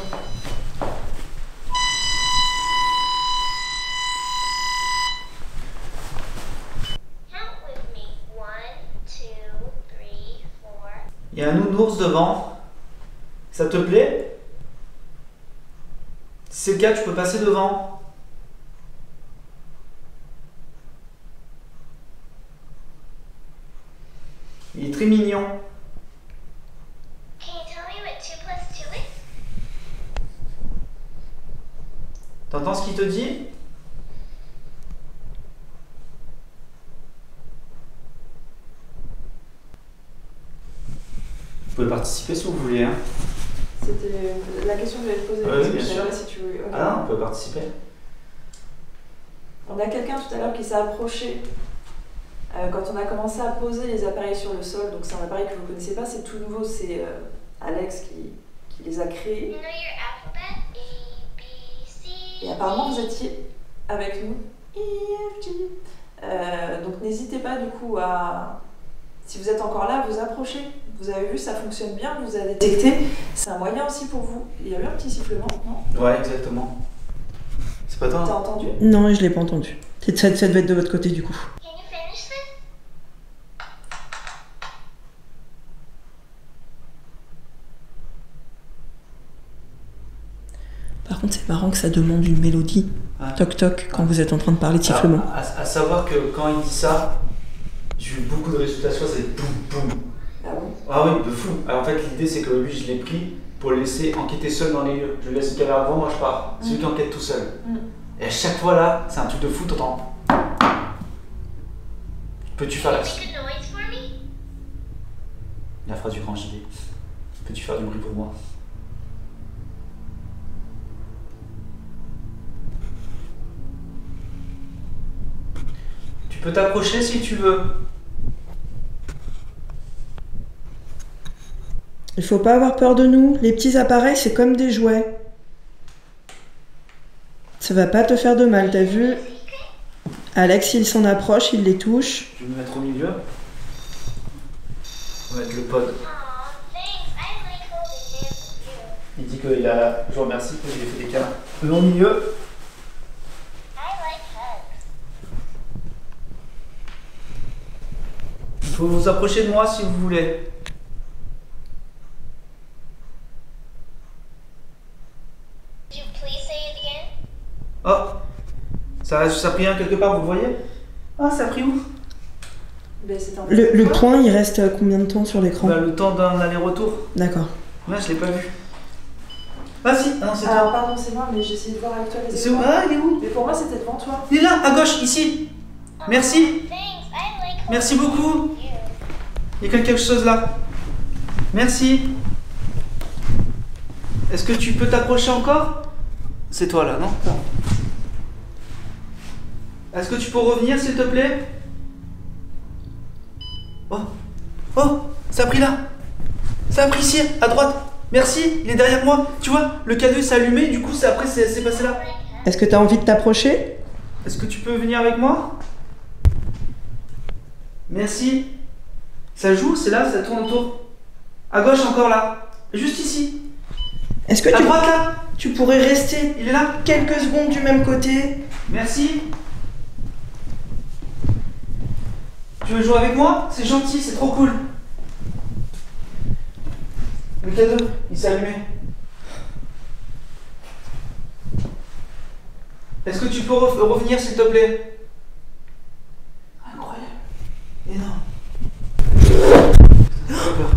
Count with me. 1, 2, 3, 4. Il y a un nounours devant. Ça te plaît? Si c'est le cas, tu peux passer devant. Il est très mignon. Can you tell me what 2 plus 2 is? T'entends ce qu'il te dit? Vous pouvez participer si vous voulez. Hein. C'était la question que j'allais te poser. Oui, bien sûr. Si tu veux. Okay. Ah non, on peut participer. On a quelqu'un tout à l'heure qui s'est approché quand on a commencé à poser les appareils sur le sol. Donc c'est un appareil que vous ne connaissez pas, c'est tout nouveau, c'est Alex qui les a créés. You know your alphabet? A, B, C. Et apparemment vous étiez avec nous. E, F, G. Donc n'hésitez pas du coup à, si vous êtes encore là, à vous approcher. Vous avez vu, ça fonctionne bien, vous avez détecté. C'est un moyen aussi pour vous. Il y a eu un petit sifflement, non? Ouais, exactement. C'est pas toi? T'as entendu? Non, je l'ai pas entendu. Ça devait être de votre côté du coup. Can you finish this? Par contre, c'est marrant que ça demande une mélodie. Ah. Toc toc, quand vous êtes en train de parler de sifflement. À savoir que quand il dit ça, j'ai eu beaucoup de résultats, c'est boum boum. Ah bon? Ah oui, de fou. Alors en fait, l'idée c'est que lui, je l'ai pris pour le laisser enquêter seul dans les lieux. Je lui laisse une caméra devant, moi je pars. C'est lui qui enquête tout seul. Et à chaque fois là, c'est un truc de fou, t'entends. Peux-tu faire la... Make a noise for me? La phrase du grand gilet. Peux-tu faire du bruit pour moi? Tu peux t'approcher si tu veux. Il faut pas avoir peur de nous. Les petits appareils, c'est comme des jouets. Ça va pas te faire de mal, t'as vu? Alex, il s'en approche, il les touche. Tu veux me mettre au milieu? On va mettre le pod. Aw, thanks. I like holding hands with you. Il dit qu'il a... Je vous remercie que j'ai fait des câlins. Au milieu. I like hugs. Il faut vous approcher de moi si vous voulez. Could you please say it again? Oh, ça a pris un quelque part, vous le voyez? Ah, ça a pris où? Ben, c'était un Le point, il reste combien de temps sur l'écran? Bah, le temps d'un aller-retour. D'accord. Ouais, je l'ai pas vu. Ah si, ah non, c'est Alors, toi. pardon, c'est moi, mais j'essaie de voir avec toi les C'est où? écrans. Ah, il est où? Mais pour moi, c'était devant toi. Il est là, à gauche, ici. Merci. Thanks. I like holding Merci beaucoup. hands with you. Il y a quelque chose là. Merci. Est-ce que tu peux t'approcher encore? C'est toi là, non? Est-ce que tu peux revenir s'il te plaît? Oh, oh, ça a pris là. Ça a pris ici, à droite. Merci, il est derrière moi. Tu vois, le cadeau s'est allumé, du coup après c'est passé là. Est-ce que t'as envie de t'approcher? Est-ce que tu peux venir avec moi? Merci. Ça joue, c'est là, ça tourne autour. À gauche encore là. Juste ici. Est-ce que À droite là. tu pourrais rester Il est là. quelques secondes du même côté? Merci. Tu veux jouer avec moi? C'est gentil, c'est trop cool. Le cadeau, il s'est allumé. Est-ce que tu peux revenir s'il te plaît? Incroyable. Énorme. J'ai peur.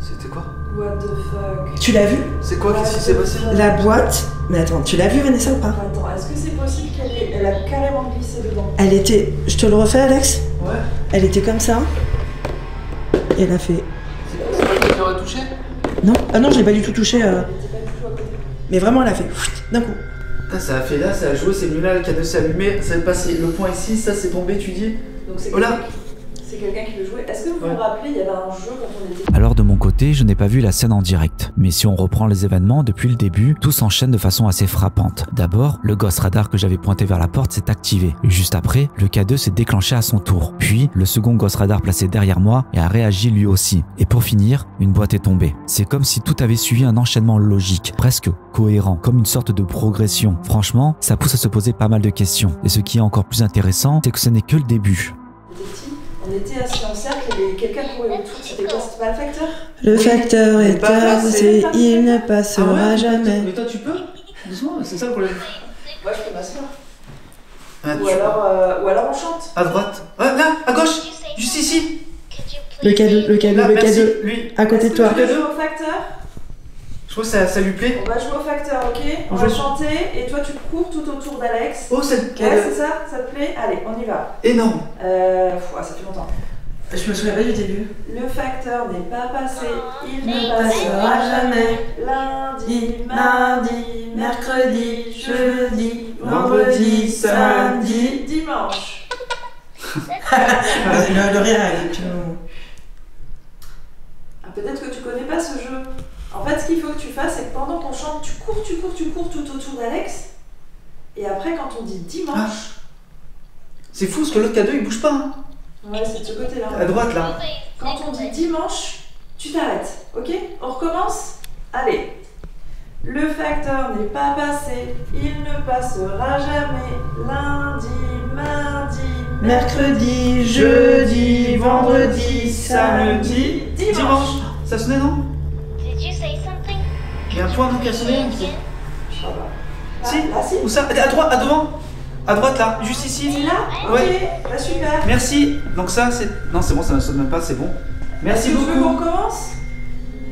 C'était quoi? What the fuck? Tu l'as vu? C'est quoi? Qu'est-ce qui s'est passé? La boîte. Mais attends, tu l'as vu Vanessa ou pas? Attends, est-ce que c'est possible qu'elle a carrément glissé dedans? Elle était. Je te le refais, Alex? Ouais. Elle était comme ça. Et elle a fait. C'est pas toi qui l'aurais touché? Non? Ah non, je l'ai pas du tout touché. Elle était pas du tout à côté. Mais vraiment, elle a fait. D'un coup. Putain, ça a fait là, ça a joué, c'est venu là, le cadeau s'est allumé, ça est passé le point ici, ça s'est tombé, tu dis? Donc c'est Oh là. quelqu'un qui veut jouer. Est-ce que vous vous Ouais. rappelez, il y avait un jeu quand on était... Alors de mon côté, je n'ai pas vu la scène en direct. Mais si on reprend les événements depuis le début, tout s'enchaîne de façon assez frappante. D'abord, le Ghost Radar que j'avais pointé vers la porte s'est activé. Et juste après, le K2 s'est déclenché à son tour. Puis, le second Ghost Radar placé derrière moi a réagi lui aussi. Et pour finir, une boîte est tombée. C'est comme si tout avait suivi un enchaînement logique, presque cohérent, comme une sorte de progression. Franchement, ça pousse à se poser pas mal de questions. Et ce qui est encore plus intéressant, c'est que ce n'est que le début. On était assis en cercle, il y avait quelqu'un courait autour. C'était quoi? C'était pas le facteur? Le facteur Il est est pas avancé, passé. il ne Ah passera ouais, jamais. Mais toi tu peux? Doucement, c'est ça le problème. Ouais, je peux m'asseoir. Ah, Ou alors on chante. À droite. Ah, là, à gauche. Juste ici. Could you Le please cadeau, say le cadeau, Là, le merci. cadeau. Lui. À côté de toi. Est-ce que tu veux jouer au facteur? trouve que ça lui plaît. On va jouer au facteur, ok? On va chanter et toi tu cours tout autour d'Alex. Oh, c'est Ouais, c'est ça? Ça te plaît? Allez, on y va. énorme. Ça fait longtemps. Je me souviens pas du début. Le facteur n'est pas passé, il ne passera jamais. Lundi, mardi, mercredi, jeudi, vendredi, samedi, dimanche. Le rire est Ah, peut-être que tu connais pas ce jeu. En fait, ce qu'il faut que tu fasses, c'est que pendant qu'on chante, tu cours tout autour d'Alex. Et après, quand on dit dimanche, C'est fou parce que l'autre cadeau il bouge pas. Hein. ouais, c'est de ce côté-là. À droite là. Quand on dit dimanche, tu t'arrêtes, ok? On recommence? Allez. Le facteur n'est pas passé, il ne passera jamais. Lundi, mardi, mercredi, jeudi, vendredi, samedi, dimanche. Ça sonnait non? Did you say something? Il y a un point donc qui a sonné. Si. Là, si. Où ça? À droite, à devant. À droite là, juste ici. C'est là? Ouais. Ok, bah super. Merci. Donc ça c'est. Non c'est bon, ça ne sonne même pas, c'est bon. Merci Est-ce que tu veux qu'on beaucoup. recommence?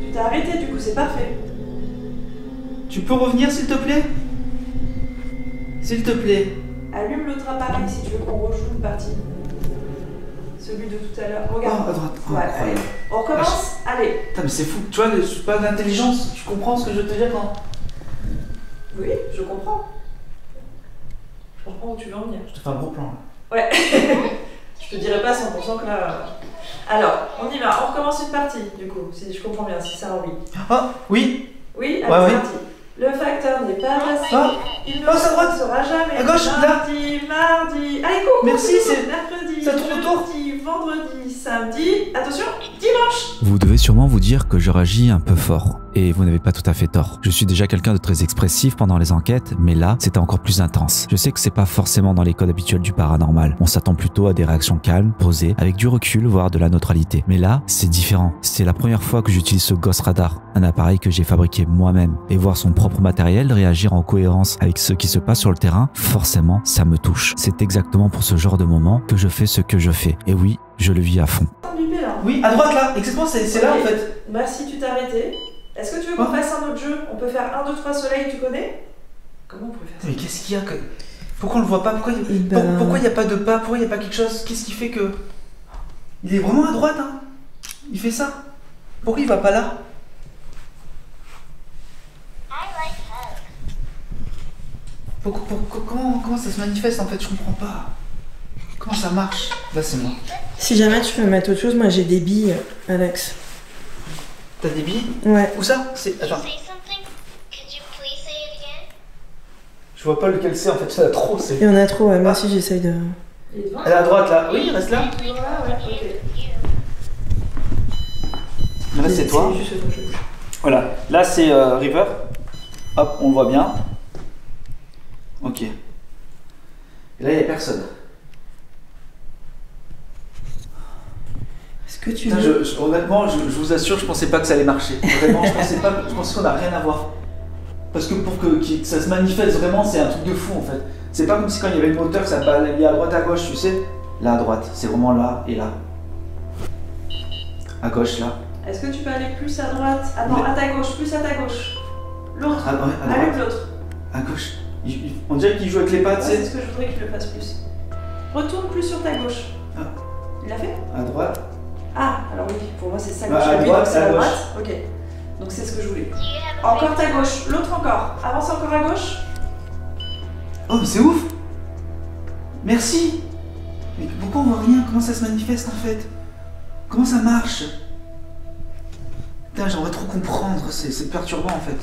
Tu t'es arrêté du coup, c'est parfait. Tu peux revenir s'il te plaît? S'il te plaît. Allume l'autre appareil si tu veux qu'on rejoue une partie. Celui de tout à l'heure. Oh, Regarde. à droite. Oh, Ouais, allez. incroyable. On recommence? Allez. Putain mais c'est fou. Tu vois, je suis pas d'intelligence. Tu comprends ce que je veux te dire quand? Oui, je comprends. Je comprends où tu veux en venir. Je te fais un gros plan là. Ouais. Je te dirai pas 100% que là. Alors, on y va. On recommence une partie du coup, si je comprends bien, si c'est un oui. Ah oui. Oui, allez, Ouais, c'est ouais. parti. Le facteur n'est pas passé. Ah. Il ne Oh, c'est à droite. sera jamais. À gauche, là. Lundi, mardi. Allez, cours. Merci, c'est- mercredi. ça tourne autour. jeudi, vendredi, samedi. Attention, dimanche. Vous devez sûrement vous dire que je réagis un peu fort. Et vous n'avez pas tout à fait tort. Je suis déjà quelqu'un de très expressif pendant les enquêtes, mais là, c'était encore plus intense. Je sais que c'est pas forcément dans les codes habituels du paranormal. On s'attend plutôt à des réactions calmes, posées, avec du recul, voire de la neutralité. Mais là, c'est différent. C'est la première fois que j'utilise ce Ghost Radar, un appareil que j'ai fabriqué moi-même. Et voir son propre matériel réagir en cohérence avec ce qui se passe sur le terrain, forcément, ça me touche. C'est exactement pour ce genre de moment que je fais ce que je fais. Et oui, je le vis à fond. Bipé, là. Oui, à droite là. Exactement, c'est là Ok. en fait. Merci, tu t'es arrêté. Est-ce que tu veux qu'on Ah. fasse un autre jeu? On peut faire 1, 2, 3 soleil, tu connais? Comment on pourrait faire ça? Mais qu'est-ce qu'il y a que... Pourquoi on le voit pas? Pourquoi il ben- pourquoi y a pas de pas? Pourquoi il y a pas quelque chose? Qu'est-ce qui fait que... Il est vraiment à droite, hein? Il fait ça? Pourquoi il va pas là? I like hugs. Comment ça se manifeste en fait? Je comprends pas. Comment ça marche? Là c'est moi. Si jamais tu veux mettre autre chose, moi j'ai des billes, Alex. T'as des billes? Ouais. Où ça? C'est... Did you Attends, say something? Could you please say it again? je vois pas lequel c'est en fait, ça a trop, c'est... Il y en a trop, ouais. Moi aussi j'essaye de. Il est devant? Elle est à droite là. Oui, reste là. Voilà, ouais, ok. Là c'est toi. juste autre chose. Voilà, là c'est River. Hop, on le voit bien. Ok. Et là il n'y a personne. Est-ce que tu Putain, veux. honnêtement, je vous assure, je pensais pas que ça allait marcher. Vraiment, je pensais qu'on n'a rien à voir. Parce que pour que ça se manifeste vraiment, c'est un truc de fou en fait. C'est pas comme si quand il y avait le moteur, ça allait à droite à gauche, tu sais. Là à droite, c'est vraiment là et là. À gauche là. Est-ce que tu peux aller plus à droite? Ah non, Mais- à ta gauche, plus à ta gauche. L'autre. Ah, ouais, à Allume droite. l'autre. À gauche. On dirait qu'il joue avec les pattes, Ouais, tu c'est sais. ce que je voudrais qu'il le fasse plus. Retourne plus sur ta gauche. Ah. Il l'a fait? À droite. Ah, alors oui, pour moi c'est sa Bah, gauche. à à lui, droite, donc c'est à la gauche. droite. Ok. Donc c'est ce que je voulais. Do you have a Encore ta favorite gauche, l'autre encore. Avance encore à gauche. Oh, mais c'est ouf. Merci. Mais pourquoi on voit rien? Comment ça se manifeste en fait? Comment ça marche? Putain, j'aimerais trop comprendre, c'est perturbant en fait.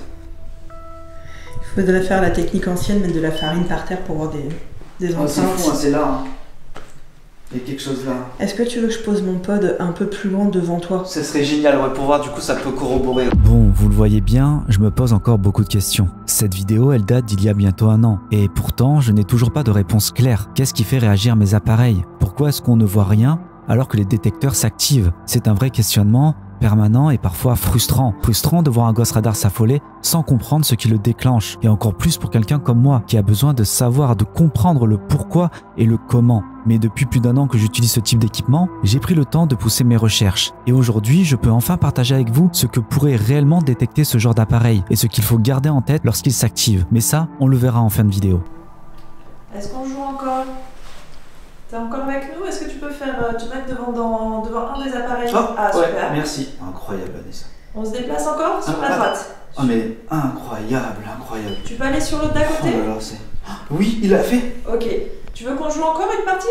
Il faudrait faire la technique ancienne, mettre de la farine par terre pour voir des Oh, c'est enceintes. fou, hein, c'est là. Hein. Il y a quelque chose là. Est-ce que tu veux que je pose mon pod un peu plus loin devant toi? Ça serait génial, ouais, pour voir, du coup, ça peut corroborer. Bon, vous le voyez bien, je me pose encore beaucoup de questions. Cette vidéo, elle date d'il y a bientôt 1 an. Et pourtant, je n'ai toujours pas de réponse claire. Qu'est-ce qui fait réagir mes appareils? Pourquoi est-ce qu'on ne voit rien alors que les détecteurs s'activent? C'est un vrai questionnement permanent et parfois frustrant. Frustrant de voir un Ghost Radar s'affoler sans comprendre ce qui le déclenche. Et encore plus pour quelqu'un comme moi qui a besoin de savoir, de comprendre le pourquoi et le comment. Mais depuis plus d'1 an que j'utilise ce type d'équipement, j'ai pris le temps de pousser mes recherches. Et aujourd'hui, je peux enfin partager avec vous ce que pourrait réellement détecter ce genre d'appareil et ce qu'il faut garder en tête lorsqu'il s'active. Mais ça, on le verra en fin de vidéo. Est-ce qu'on joue encore? T'es encore avec nous? Est-ce que tu peux te mettre devant un des appareils? Ah, ouais, super. merci. Incroyable, Vanessa. On se déplace encore sur la droite. Ah, mais incroyable, incroyable. Tu peux aller sur l'autre d'à côté? Oh là là, c'est... Oui, il l'a fait. Ok. Tu veux qu'on joue encore une partie?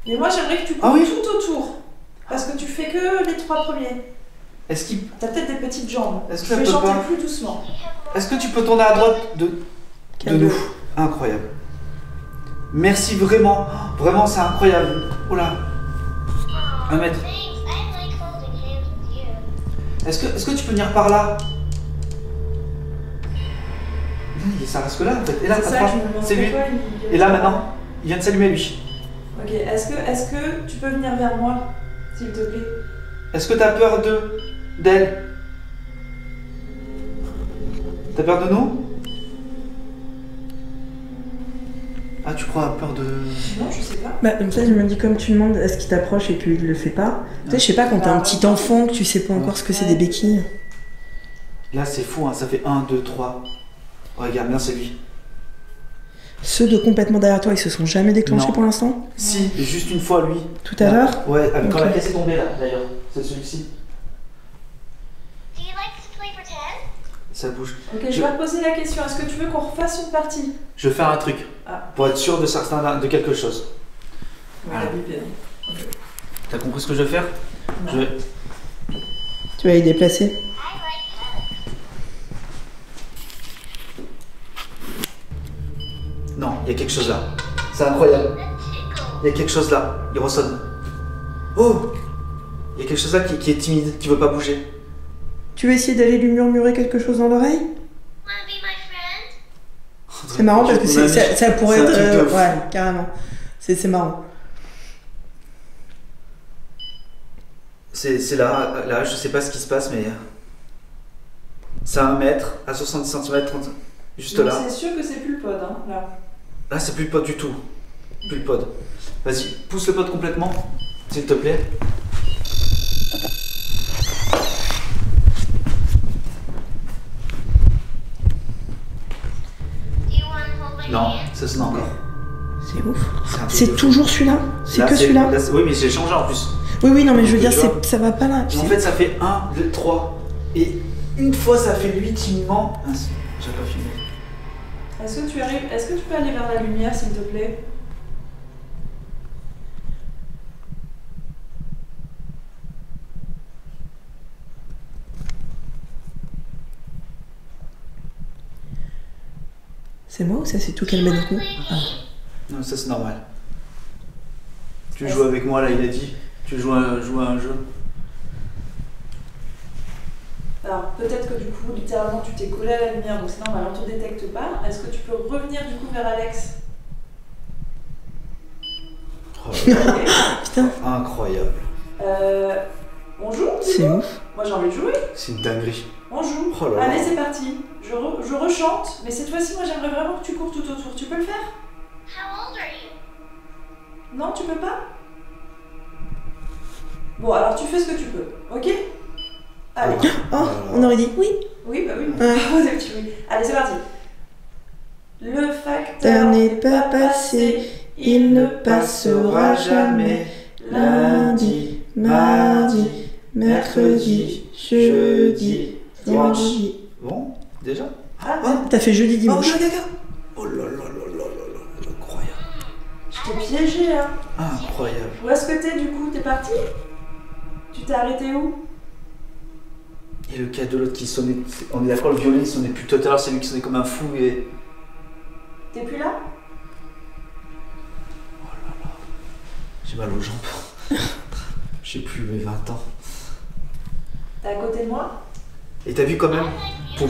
Mais moi, j'aimerais que tu coupes tout autour. Parce que tu fais que les 3 premiers. Est-ce qu'il... T'as peut-être des petites jambes. Est-ce que je ça vais peut chanter pas... plus doucement. Est-ce que tu peux tourner à droite de nous? Incroyable. Merci vraiment. Vraiment, c'est incroyable. Oh là. 1 mètre. Thanks. I like holding hands with you. Est-ce que tu peux venir par là? Ça reste que là en fait. Et là, C'est ça que je me demandais c'est lui. pourquoi il- Et là maintenant, il vient de s'allumer lui. Ok, est-ce que tu peux venir vers moi, s'il te plaît? Est-ce que t'as peur d'elle? T'as peur de nous? Ah, tu crois à peur de... Non, je sais pas. Bah, comme ça, je me dis, comme tu demandes à ce qu'il t'approche et puis il le fait pas. Tu sais, je sais pas, quand t'as un petit enfant, que tu sais pas encore ce que c'est des béquilles. Là, c'est fou, hein. Ça fait 1, 2, 3. Regarde bien, c'est lui. Ceux de complètement derrière toi, ils se sont jamais déclenchés Non. pour l'instant? Si, juste une fois lui. Tout à l'heure? Ouais, quand Ok. la caisse est tombée là, d'ailleurs. C'est celui-ci. Do you like to play pretend? Ça bouge. Ok, je vais reposer la question. Est-ce que tu veux qu'on refasse une partie? Je vais faire un truc. Ah. Pour être sûr de quelque chose. Voilà, bien. T'as compris ce que je vais faire? Je vais... Tu vas les déplacer? I like hugs. Non, il y a quelque chose là. C'est incroyable. The tickle. Il y a quelque chose là. Il ressonne. Oh! Il y a quelque chose là qui est timide, qui veut pas bouger. Tu veux essayer d'aller lui murmurer quelque chose dans l'oreille? Wanna be my friend? C'est marrant parce que ça pourrait C'est un être... truc de fou. ouais, carrément. C'est marrant. C'est là, je sais pas ce qui se passe, mais... C'est à 1 mètre, à 70 cm, 30... Juste Donc, là. c'est sûr que c'est plus le pod, hein, là. Là, c'est plus le pod du tout. Plus le pod. Vas-y, pousse le pod complètement, s'il te plaît. Do you wanna hold my Non, hand? ça sonne encore. C'est ouf. C'est un truc C'est de fou. toujours celui-là? C'est Là, que celui-là? Oui, mais j'ai changé en plus. Oui, oui, non, mais je veux Donc, dire, tu vois. ça va pas là. En fait, ça fait 1, 2, 3. Et une fois, ça fait lui timidement. Ah, j'ai pas filmé. Est-ce que tu peux aller vers la lumière, s'il te plaît? C'est moi ou ça s'est tout calmé d'un coup? Ah. Non, ça c'est normal. Tu joues avec moi là, il a dit. Tu joues à un jeu. Alors, peut-être que du coup, littéralement, tu t'es collé à la lumière, donc c'est normal, on te détecte pas. Est-ce que tu peux revenir du coup vers Alex? Oh là là, Putain, incroyable. On joue? c'est ouf. Moi j'ai envie de jouer. C'est une dinguerie. On joue. Oh là là. Allez, c'est parti. Je rechante, mais cette fois-ci, moi j'aimerais vraiment que tu cours tout autour. Tu peux le faire? How old are you? Non, tu peux pas? Bon, alors tu fais ce que tu peux, ok? Allez. Oh, on aurait dit oui. Oui, bah oui. Ouais. Vous avez dit oui. Allez, c'est parti. Le facteur Facteur n'est pas passé, il ne passera jamais. Lundi, mardi, mercredi, jeudi, vendredi. Bon, déjà? Ah, T'as fait jeudi, dimanche. regarde. Oh là là là là là là, incroyable. je t'ai piégé là. Incroyable. Où est-ce que t'es du coup? T'es parti? Tu t'es arrêté où? Et le cas de l'autre qui sonnait, on est d'accord, le violet il sonnait plus tout à l'heure, c'est lui qui sonnait comme un fou et... T'es plus là? J'ai mal aux jambes. J'ai plus mes 20 ans. T'es à côté de moi? Et t'as vu quand même, pour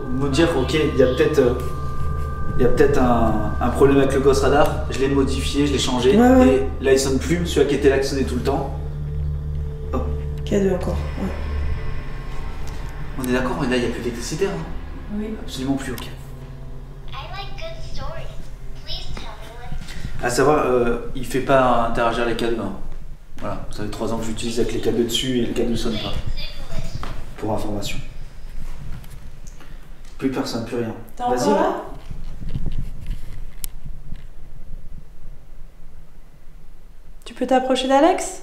me dire, ok, il y a peut-être un problème avec le Ghost Radar, je l'ai modifié, je l'ai changé, Ouais. et là il sonne plus, celui qui était là qui sonnait tout le temps. K2 encore. Ouais. On est d'accord, là il n'y a plus d'électricité, hein? Oui. Absolument plus, ok. I like good stories. Please tell me what. À savoir, il fait pas interagir les cadeaux. Hein. Voilà, ça fait 3 ans que j'utilise avec les cadeaux dessus et le cadeau ne sonne pas. Pour information. Plus personne, plus rien. T'es Vas-y. encore là? Tu peux t'approcher d'Alex?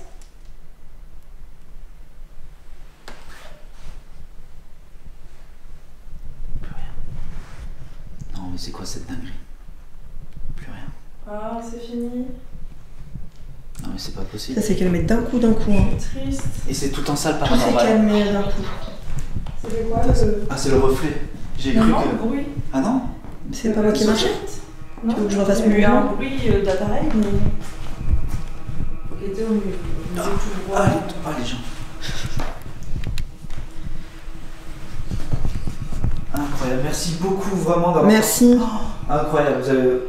Non mais c'est quoi cette dinguerie? Plus rien. Ah, c'est fini. Non mais c'est pas possible. Ça s'est calmé d'un coup. Hein. Triste. Et c'est tout en salle Tout s'est paranormal. calmé d'un coup. C'était quoi Ah c'est le reflet. J'ai cru que... bruit. Ah non? C'est pas moi qui marchais? Non, Tu veux que je refasse il y a eu mon un mouvement bruit d'appareil, mais. Il était au milieu. Il faisait tout le Ah, droit. les gens. Incroyable, merci beaucoup vraiment d'avoir... Merci. Oh, incroyable, vous avez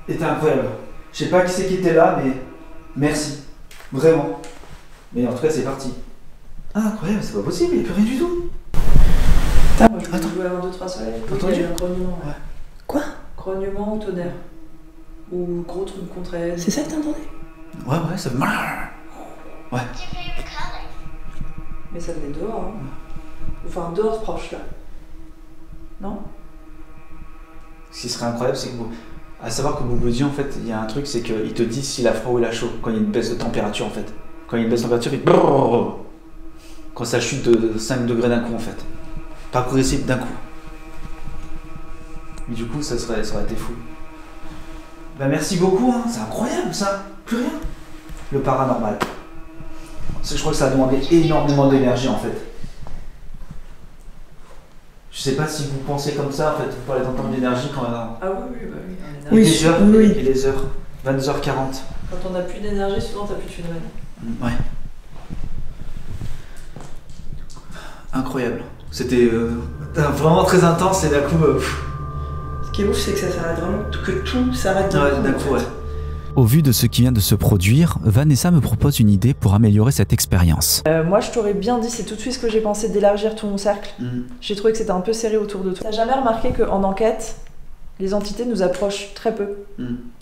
été incroyable. Je sais pas qui c'est qui était là, mais merci. Vraiment. Mais en tout cas, c'est parti. Ah, incroyable, c'est pas possible, il n'y a plus rien du tout. Moi, je voulais Attends. jouer avant 2-3 soleils. T'as entendu? Il y a eu un grognement. Ouais. Quoi? Grognement ou tonnerre. Ou gros truc contre elle. C'est ça que t'entendais? Ouais, ça fait mal. What's your favorite color? Mais ça venait dehors. Hein. Enfin, dehors proche là. Non? Ce qui serait incroyable, c'est que vous... À savoir que Bouboudy, en fait, il y a un truc, c'est qu'il te dit s'il a froid ou il a chaud, quand il y a une baisse de température, en fait. Quand il y a une baisse de température, il... Quand ça chute de 5 degrés d'un coup, en fait. Pas progressif d'un coup. Mais du coup, ça aurait été fou. Bah merci beaucoup, hein. C'est incroyable, ça. Plus rien. Le paranormal. Je crois que ça a demandé énormément d'énergie, en fait. Je sais pas si vous pensez comme ça, en fait, vous parlez d'entendre d'énergie quand... Ah oui. Et Oui, les heures, oui. et les heures, 22h40. Quand on n'a plus d'énergie, souvent t'as plus de phénomène. Ouais. Incroyable. C'était vraiment très intense et d'un coup... Ce qui est ouf, c'est que ça s'arrête vraiment, que tout s'arrête d'un coup, ouais. Au vu de ce qui vient de se produire, Vanessa me propose une idée pour améliorer cette expérience. Moi, je t'aurais bien dit, c'est tout de suite ce que j'ai pensé d'élargir ton cercle. J'ai trouvé que c'était un peu serré autour de toi. T'as jamais remarqué qu'en enquête, les entités nous approchent très peu.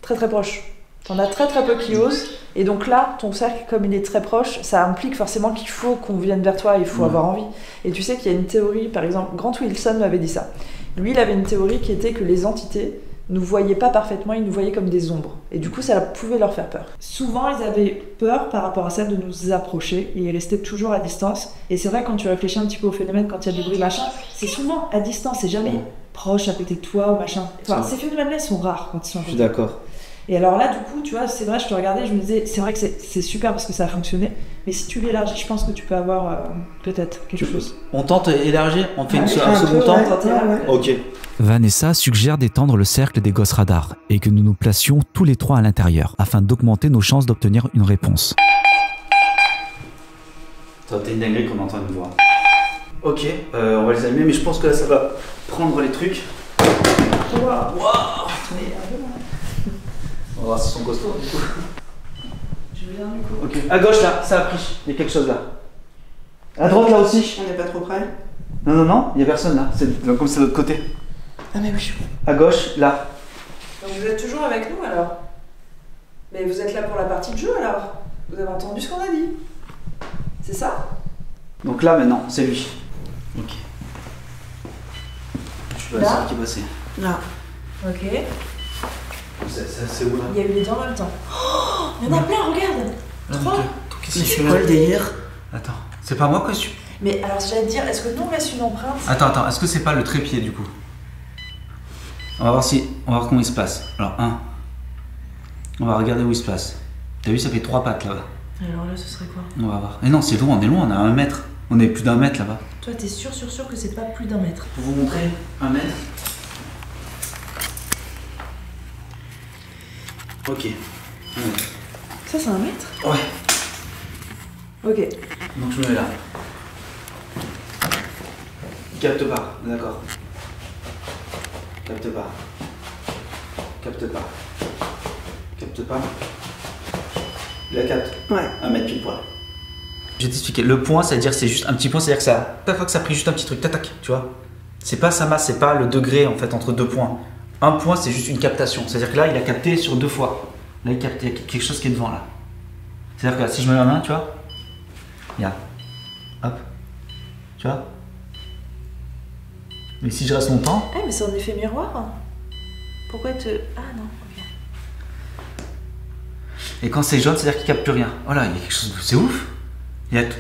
Très très proches. T'en as très très peu qui osent. Et donc là, ton cercle, comme il est très proche, ça implique forcément qu'il faut qu'on vienne vers toi, il faut avoir envie. Et tu sais qu'il y a une théorie, par exemple, Grant Wilson m'avait dit ça. Lui, il avait une théorie qui était que les entités nous voyaient pas parfaitement, ils nous voyaient comme des ombres. Et du coup, ça pouvait leur faire peur. Souvent, ils avaient peur par rapport à ça de nous approcher et ils restaient toujours à distance. Et c'est vrai, quand tu réfléchis un petit peu au phénomène, quand il y a du bruit, machin, c'est souvent à distance, c'est jamais proche, à côté de toi ou machin. Enfin, ces phénomènes-là, ils sont rares quand ils sont à Je côté. suis d'accord. Et alors là, du coup, tu vois, c'est vrai, je te regardais, je me disais, c'est vrai que c'est super parce que ça a fonctionné, mais si tu l'élargis, je pense que tu peux avoir peut-être quelque chose. On tente élargir, on fait un un second peu, temps. ouais. Ok. Vanessa suggère d'étendre le cercle des gosses radars et que nous nous placions tous les 3 à l'intérieur afin d'augmenter nos chances d'obtenir une réponse. Ça va être une dinguerie qu'on entend une voix. Ok, on va les allumer, mais je pense que là ça va prendre les trucs. Waouh. On va voir si sont costauds du coup. Je viens du coup. Ok. À gauche là, ça a pris. Il y a quelque chose là. À droite là aussi. On n'est pas trop près. Non, il y a personne là. C'est comme c'est de l'autre côté. Ah mais oui. À gauche, là. Donc vous êtes toujours avec nous alors? Mais vous êtes là pour la partie de jeu alors? Vous avez entendu ce qu'on a dit? C'est ça? Donc là maintenant, c'est lui. Ok. Je suis pas Là sûr qui est passé. Là. Ok. C'est où là? Il y a eu les deux en même temps. Oh, il y en a plein, regarde! Trois. Qu'est-ce Mais c'est quoi le délire? Attends, c'est pas moi que je suis. Mais alors j'allais te dire, est-ce que nous on laisse une empreinte? Attends, est-ce que c'est pas le trépied du coup? On va voir comment il se place. Alors, 1. On va regarder où il se place. T'as vu, ça fait 3 pattes là-bas. Alors là, ce serait quoi? On va voir. Et non, c'est loin, on est à 1 mètre. On est plus d'1 mètre là-bas. Toi, t'es sûr que c'est pas plus d'1 mètre? Pour vous montrer 1 mètre. Ok. Ça, c'est 1 mètre? Ouais. Ok. Donc je me mets là. Il capte pas, d'accord. Capte pas. Capte pas. Capte pas. Il la capte. Ouais. 1 mètre pile poil. Je vais t'expliquer. Le point, c'est-à-dire que c'est juste un petit point, c'est-à-dire que ça, tac, tac, ça a pris juste un petit truc, tac, tac, tu vois. C'est pas sa masse, c'est pas le degré en fait entre deux points. Un point, c'est juste une captation. C'est-à-dire que là, il a capté sur 2 fois. Là, il capte quelque chose qui est devant là. C'est-à-dire que là, si je mets ma main, tu vois, regarde, hop, tu vois. Mais si je reste longtemps. Eh, mais c'est un effet miroir. Pourquoi te. Ah non, ok. Et quand c'est jaune, c'est-à-dire qu'il capte plus rien. Voilà, il y a quelque chose de. C'est ouf. Il y a tout.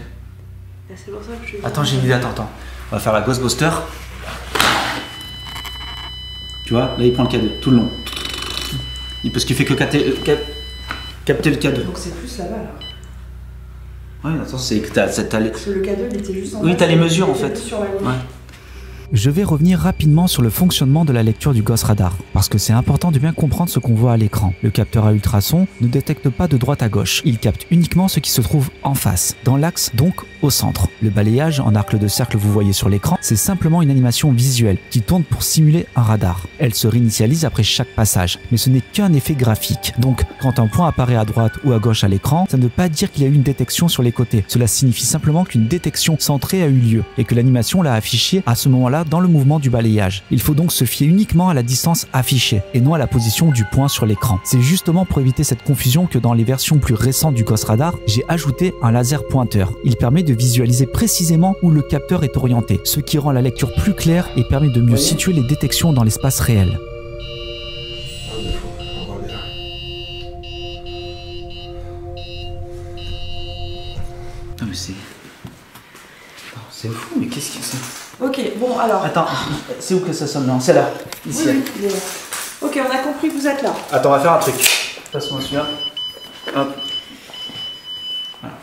C'est pour ça que je. Attends, j'ai une idée, attends. On va faire la Ghostbuster. Tu vois, là il prend le K2 tout le long. Parce qu'il fait que capter le K2. Donc c'est plus là-bas là. Ouais, attends, c'est que t'as les. Parce que le K2 il était juste en Oui, bas, t'as les il mesures en était fait. sur la gauche. Ouais. Je vais revenir rapidement sur le fonctionnement de la lecture du Ghost Radar, parce que c'est important de bien comprendre ce qu'on voit à l'écran. Le capteur à ultrasons ne détecte pas de droite à gauche, il capte uniquement ce qui se trouve en face, dans l'axe donc au centre. Le balayage en arc de cercle vous voyez sur l'écran, c'est simplement une animation visuelle qui tourne pour simuler un radar. Elle se réinitialise après chaque passage, mais ce n'est qu'un effet graphique. Donc quand un point apparaît à droite ou à gauche à l'écran, ça ne veut pas dire qu'il y a eu une détection sur les côtés. Cela signifie simplement qu'une détection centrée a eu lieu et que l'animation l'a affiché à ce moment-là dans le mouvement du balayage. Il faut donc se fier uniquement à la distance affichée et non à la position du point sur l'écran. C'est justement pour éviter cette confusion que dans les versions plus récentes du Ghost Radar, j'ai ajouté un laser pointeur. Il permet de visualiser précisément où le capteur est orienté, ce qui rend la lecture plus claire et permet de mieux situer les détections dans l'espace réel. Non mais c'est fou, mais qu'est-ce qu'il y a ça? Ok, bon alors. Attends, c'est où que ça sonne? Non, c'est là, ici. Oui, il est là. Ok, on a compris que vous êtes là. Attends, on va faire un truc. Passe-moi celui-là. Hop. Voilà.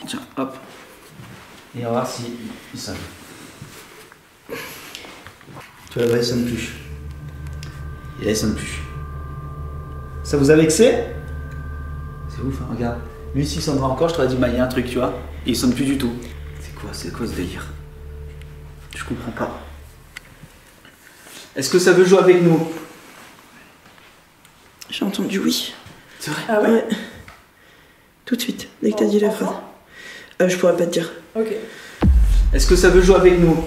Tiens, hop. Et on va voir si il sonne. Tu vois, là, il sonne plus. Et là, il sonne plus. Ça vous a vexé? C'est ouf, hein, regarde. Lui, s'il sonnera encore, je t'aurais dit, bah, il y a un truc, tu vois. Et il sonne plus du tout. C'est quoi ce délire? Je comprends pas. Est-ce que ça veut jouer avec nous? J'ai entendu oui. C'est vrai? Ah ouais? Tout de suite, dès que t'as dit la phrase. Je pourrais pas te dire. Ok. Est-ce que ça veut jouer avec nous?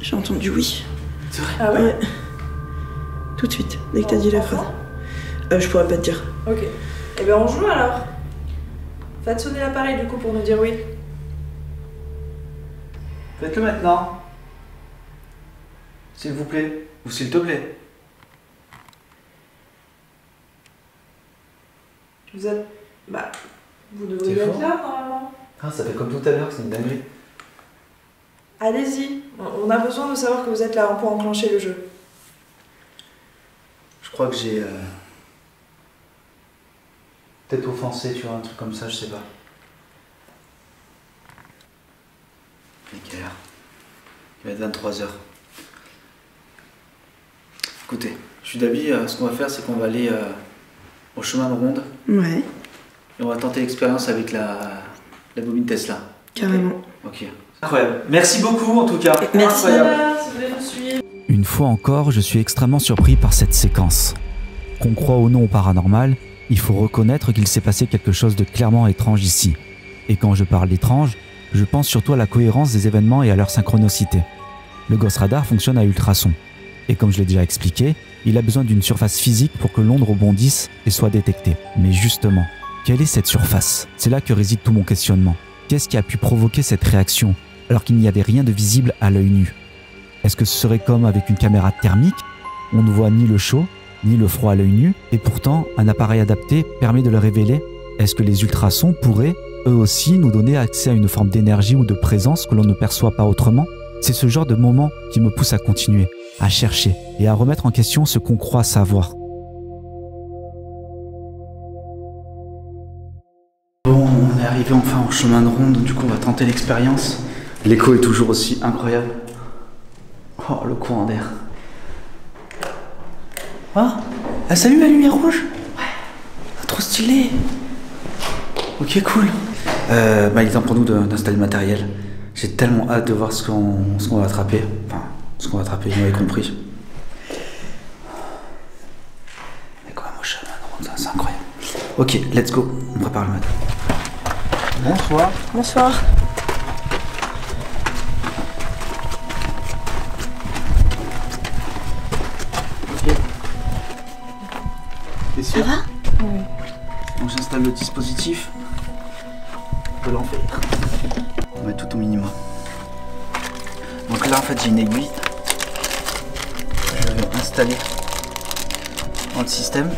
J'ai entendu oui. C'est vrai? Ah ouais? Tout de suite, dès que t'as dit la phrase. Je pourrais pas te dire. Ok. Eh ben on joue alors. Faites sonner l'appareil du coup pour nous dire oui. Faites-le maintenant. S'il vous plaît. Ou s'il te plaît. Vous êtes. Bah. Vous C'est devriez être fort. là normalement. Ah, ça fait comme tout à l'heure, c'est une dinguerie. Allez-y. On a besoin de savoir que vous êtes là pour enclencher le jeu. Je crois que j'ai peut-être offensé, tu vois, un truc comme ça, je sais pas. Il est quelle heure? Il va être 23h. Écoutez, je suis d'habit, ce qu'on va faire, c'est qu'on va aller au chemin de ronde Ouais, et on va tenter l'expérience avec la bobine Tesla. carrément. Ok. Incroyable. Merci beaucoup en tout cas. Merci. Incroyable. Si vous voulez nous suivre. Une fois encore, je suis extrêmement surpris par cette séquence. Qu'on croit ou non au paranormal, il faut reconnaître qu'il s'est passé quelque chose de clairement étrange ici. Et quand je parle d'étrange, je pense surtout à la cohérence des événements et à leur synchronicité. Le Ghost Radar fonctionne à ultrasons. Et comme je l'ai déjà expliqué, il a besoin d'une surface physique pour que l'onde rebondisse et soit détectée. Mais justement, quelle est cette surface? C'est là que réside tout mon questionnement. Qu'est-ce qui a pu provoquer cette réaction alors qu'il n'y avait rien de visible à l'œil nu? Est-ce que ce serait comme avec une caméra thermique? On ne voit ni le chaud, ni le froid à l'œil nu, et pourtant un appareil adapté permet de le révéler. Est-ce que les ultrasons pourraient, eux aussi, nous donner accès à une forme d'énergie ou de présence que l'on ne perçoit pas autrement? C'est ce genre de moment qui me pousse à continuer, à chercher et à remettre en question ce qu'on croit savoir. Bon, on est arrivé enfin au chemin de ronde, du coup on va tenter l'expérience. L'écho est toujours aussi incroyable. Oh, le courant d'air. Ah, salut la lumière rouge. Ouais. Ah, trop stylé. Ok, cool. Il est temps pour nous d'installer le matériel. J'ai tellement hâte de voir ce qu'on va attraper. Enfin, Ce qu'on va attraper, vous avez compris. Mais quand même au chemin, c'est incroyable. Ok, let's go, on prépare le matin. Bonsoir. Bonsoir. Ok. T'es sûr? Ça va? Oui. Donc j'installe le dispositif de l'enfer. On met tout au minimum. Donc là en fait j'ai une aiguille. Je vais installer dans le système.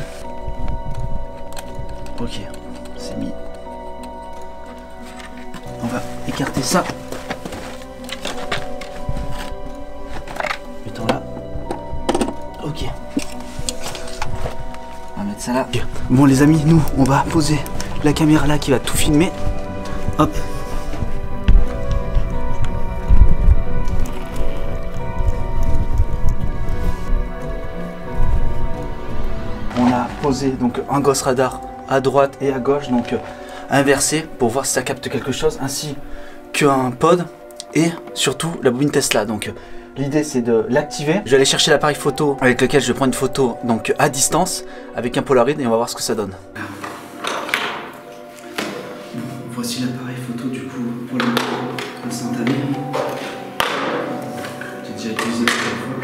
Ok, c'est mis. On va écarter ça. Mettons là. Ok. On va mettre ça là. Bon les amis, nous on va poser la caméra là qui va tout filmer. Hop. On a posé donc un Ghost Radar à droite et à gauche, donc inversé pour voir si ça capte quelque chose, ainsi qu'un pod et surtout la bobine Tesla. Donc l'idée c'est de l'activer. Je vais aller chercher l'appareil photo avec lequel je vais prendre une photo donc à distance avec un Polaroid et on va voir ce que ça donne. Voici l'appareil photo du coup pour le instantané. J'ai déjà utilisé plusieurs fois.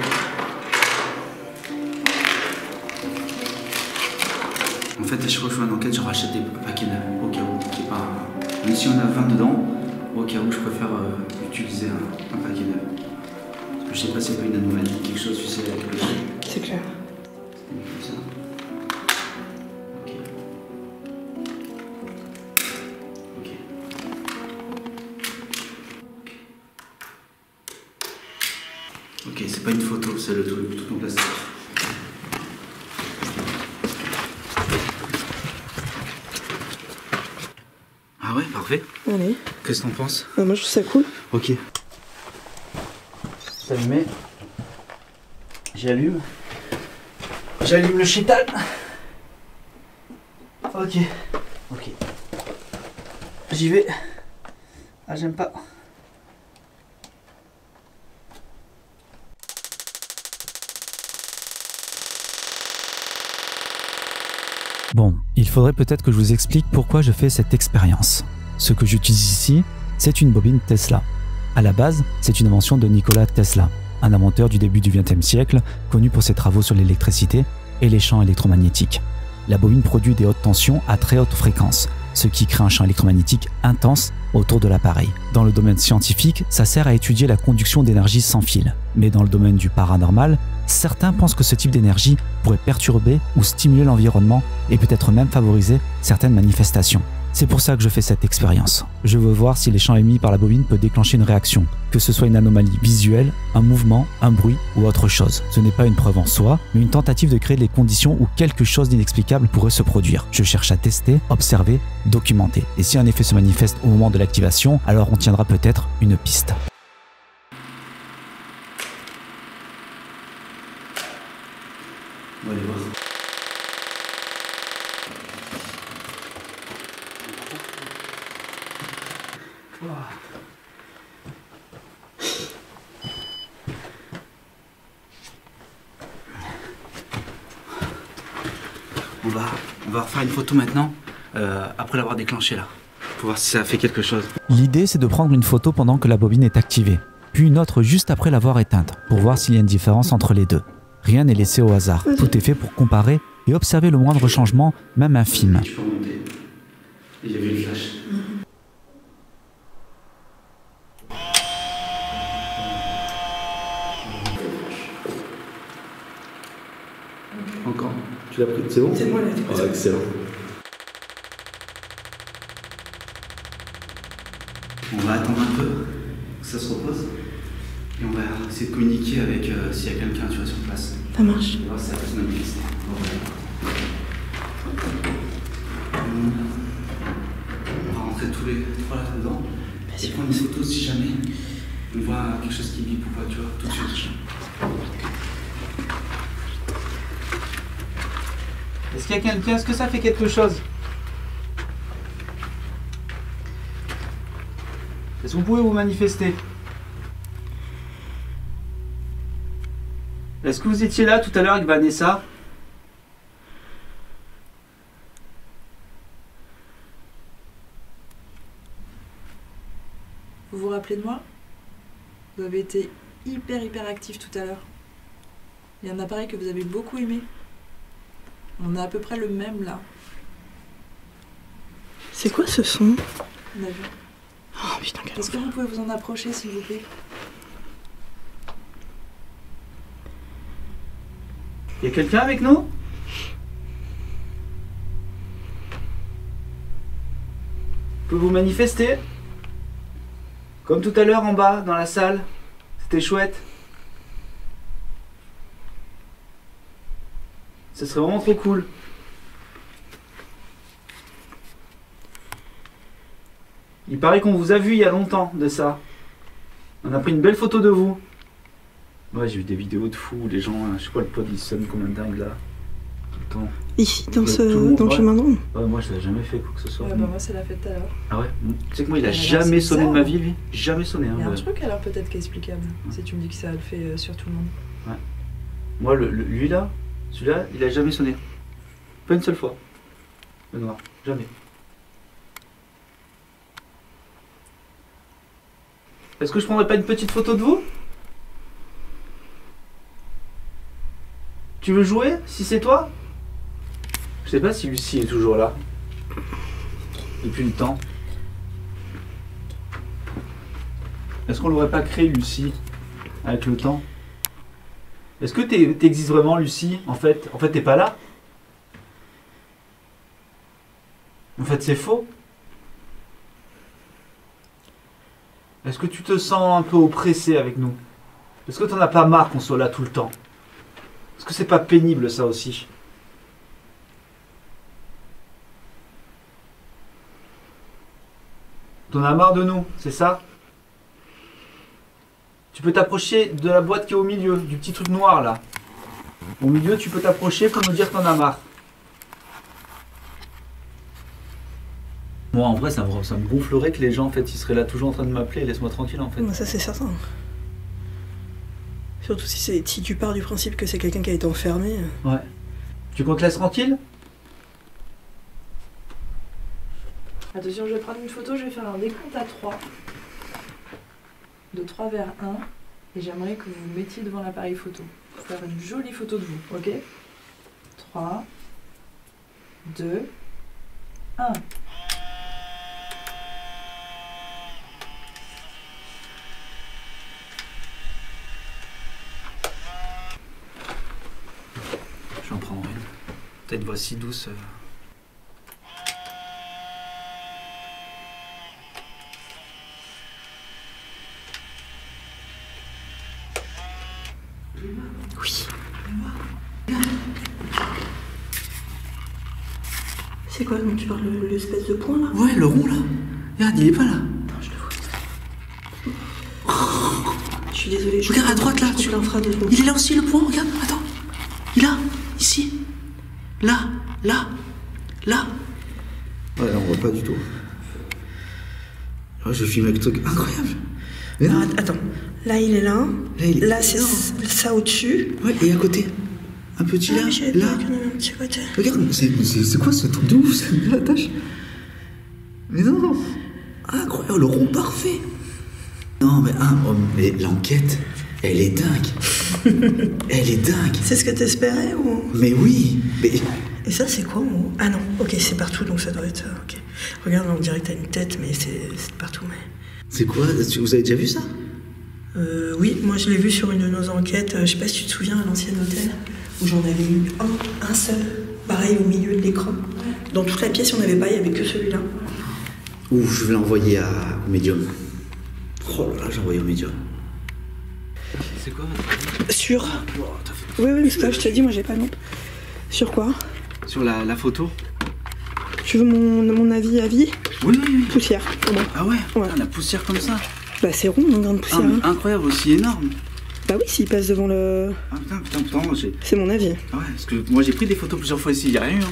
En fait, à chaque fois que je fais une enquête, je rachète des paquets neufs au cas où. Même si on a 20 dedans, au cas où je préfère utiliser un paquet neuf. Parce que je sais pas si c'est pas une anomalie, quelque chose, tu sais, avec le jeu. C'est clair. Comme ça. Ok. Ok. Ok, c'est pas une photo, c'est le truc tout en plastique. Ah ouais, parfait. Allez. Qu'est-ce que t'en penses? Moi je trouve ça cool. Ok. Ça me met. J'allume. J'allume le chétal. Ok. Ok. J'y vais. Ah, j'aime pas. Bon, il faudrait peut-être que je vous explique pourquoi je fais cette expérience. Ce que j'utilise ici, c'est une bobine Tesla. À la base, c'est une invention de Nikola Tesla, un inventeur du début du XXe siècle, connu pour ses travaux sur l'électricité et les champs électromagnétiques. La bobine produit des hautes tensions à très haute fréquence, ce qui crée un champ électromagnétique intense autour de l'appareil. Dans le domaine scientifique, ça sert à étudier la conduction d'énergie sans fil. Mais dans le domaine du paranormal, certains pensent que ce type d'énergie pourrait perturber ou stimuler l'environnement et peut-être même favoriser certaines manifestations. C'est pour ça que je fais cette expérience. Je veux voir si les champs émis par la bobine peuvent déclencher une réaction, que ce soit une anomalie visuelle, un mouvement, un bruit ou autre chose. Ce n'est pas une preuve en soi, mais une tentative de créer les conditions où quelque chose d'inexplicable pourrait se produire. Je cherche à tester, observer, documenter. Et si un effet se manifeste au moment de l'activation, alors on tiendra peut-être une piste. On va aller voir. On va refaire une photo maintenant, après l'avoir déclenché là, pour voir si ça a fait quelque chose. L'idée, c'est de prendre une photo pendant que la bobine est activée, puis une autre juste après l'avoir éteinte, pour voir s'il y a une différence entre les deux. Rien n'est laissé au hasard, tout est fait pour comparer et observer le moindre changement, même infime. Tu peux remonter. Il y avait le flash. Encore. Tu l'as pris, c'est bon? C'est moi là, du coup. Ah, excellent. On va attendre un peu que ça se repose et on va essayer de communiquer avec s'il y a quelqu'un, tu vois, sur place. Ça marche. On va voir si ça peut se manifester. On va rentrer tous les trois là-dedans. Et prendre une photo si jamais on voit quelque chose qui bip ou pas, tu vois, tout de suite. Est-ce qu'il y a quelqu'un? Est-ce que ça fait quelque chose? Est-ce que vous pouvez vous manifester? Est-ce que vous étiez là tout à l'heure avec Vanessa? Vous vous rappelez de moi? Vous avez été hyper actif tout à l'heure. Il y a un appareil que vous avez beaucoup aimé. On a à peu près le même là. C'est quoi ce son? On a vu. Oh putain, quel Est-ce que vous pouvez vous en approcher s'il vous plaît? Y a quelqu'un avec nous? Vous pouvez vous manifester? Comme tout à l'heure en bas, dans la salle. C'était chouette. Ce serait vraiment trop cool. Il paraît qu'on vous a vu il y a longtemps de ça. On a pris une belle photo de vous. Ouais, j'ai vu des vidéos de fous, les gens, je sais pas, le pod il sonne comme un dingue là. Tout le temps. Ici, dans Tout ce le monde, dans le ouais. chemin d'ombre. Ouais, moi je l'ai jamais fait quoi que ce soit. Bah moi c'est la fête tout à l'heure. Ah ouais? Tu sais que moi il a Ouais, jamais c'est sonné de bizarre. ma vie lui. Jamais sonné. Hein, Il y a un ouais. truc alors peut-être qui est explicable, si tu me dis que ça le fait sur tout le monde. Moi lui là, celui-là, il a jamais sonné. Pas une seule fois. Le noir, jamais. Est-ce que je prendrais pas une petite photo de vous? Tu veux jouer si c'est toi? Je sais pas si Lucie est toujours là. Depuis le temps. Est-ce qu'on l'aurait pas créé Lucie avec le temps? Est-ce que t'existes vraiment Lucie en fait t'es pas là. En fait c'est faux. Est-ce que tu te sens un peu oppressé avec nous? Est-ce que t'en as pas marre qu'on soit là tout le temps? Est-ce que c'est pas pénible ça aussi? T'en as marre de nous, c'est ça? Tu peux t'approcher de la boîte qui est au milieu, du petit truc noir là. Au milieu, tu peux t'approcher pour nous dire que t'en as marre. Moi en vrai ça me gonflerait que les gens en fait ils seraient là toujours en train de m'appeler, laisse-moi tranquille en fait. Ça c'est certain. Surtout si tu pars du principe que c'est quelqu'un qui a été enfermé. Ouais. Tu qu'on te laisse tranquille? Attention, je vais prendre une photo, je vais faire un décompte à 3. De 3 vers 1. Et j'aimerais que vous vous mettiez devant l'appareil photo. Pour faire une jolie photo de vous, ok? 3, 2, 1. Je vais en prendre une. Peut-être voici douce. Oui. C'est quoi dont tu parles, l'espèce de point là? Ouais, le rond là. Regarde, il est pas là. Non, je le vois. Je suis désolée. Regarde à droite là. Je l'infra 2 secondes. Il est là aussi le point, regarde, attends. Il est là, ici. Là. Ouais, là on voit pas du tout. Oh, je filme avec truc incroyable. Mais Non, attends. Là il est là. Là, il est- Là c'est ça au-dessus. Ouais, et à côté. Un petit là. Ah, mais j'avais Là. pas qu'il y en avait un petit côté. Regarde, c'est quoi ce truc de ouf, ça me l'attache. Mais non. Incroyable, le rond parfait. Non, mais l'enquête, elle est dingue. Elle est dingue. C'est ce que t'espérais ou... Mais oui, mais... Et ça c'est quoi en haut? Ah non, ok, c'est partout donc ça doit être... Ok. Regarde, on dirait que t'as une tête mais c'est partout mais... C'est quoi? Vous avez déjà vu ça? Oui, moi je l'ai vu sur une de nos enquêtes, je sais pas si tu te souviens, à l'ancien hôtel, où j'en avais eu un seul, pareil au milieu de l'écran. Dans toute la pièce, il n'y en avait pas, il n'y avait que celui-là. Ouh, je vais l'envoyer au médium. Oh là là, j'ai envoyé au médium. C'est quoi? Sur... Oui, mais c'est ça, je te dis, moi j'ai pas le nom. Sur quoi? Sur la photo? Tu veux mon avis à vie? Oui. Poussière, pour moi. Ah ouais, Ouais. La poussière comme ça. Bah c'est rond, une grande poussière. hein. Incroyable, aussi énorme. Bah oui, s'il passe devant le... Ah putain, j'ai... C'est mon avis. Ah ouais, parce que moi j'ai pris des photos plusieurs fois ici, il n'y a rien eu. Hein.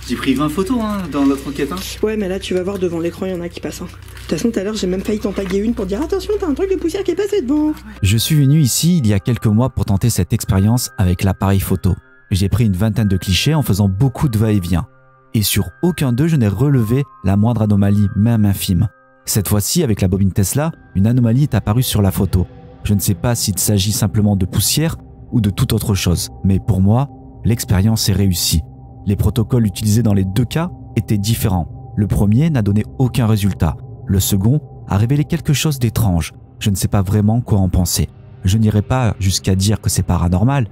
J'ai pris 20 photos dans notre enquête. Ouais, mais là, tu vas voir, devant l'écran, il y en a qui passent. De toute façon, tout à l'heure, j'ai même failli t'en taguer une pour dire attention, t'as un truc de poussière qui est passé devant. Je suis venu ici il y a quelques mois pour tenter cette expérience avec l'appareil photo. J'ai pris une vingtaine de clichés en faisant beaucoup de va-et-vient. Et sur aucun d'eux, je n'ai relevé la moindre anomalie, même infime. Cette fois-ci, avec la bobine Tesla, une anomalie est apparue sur la photo. Je ne sais pas s'il s'agit simplement de poussière ou de toute autre chose, mais pour moi, l'expérience est réussie. Les protocoles utilisés dans les deux cas étaient différents. Le premier n'a donné aucun résultat. Le second a révélé quelque chose d'étrange. Je ne sais pas vraiment quoi en penser. Je n'irai pas jusqu'à dire que c'est paranormal,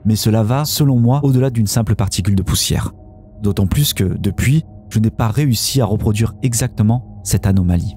mais cela va, selon moi, au-delà d'une simple particule de poussière. D'autant plus que, depuis, je n'ai pas réussi à reproduire exactement cette anomalie.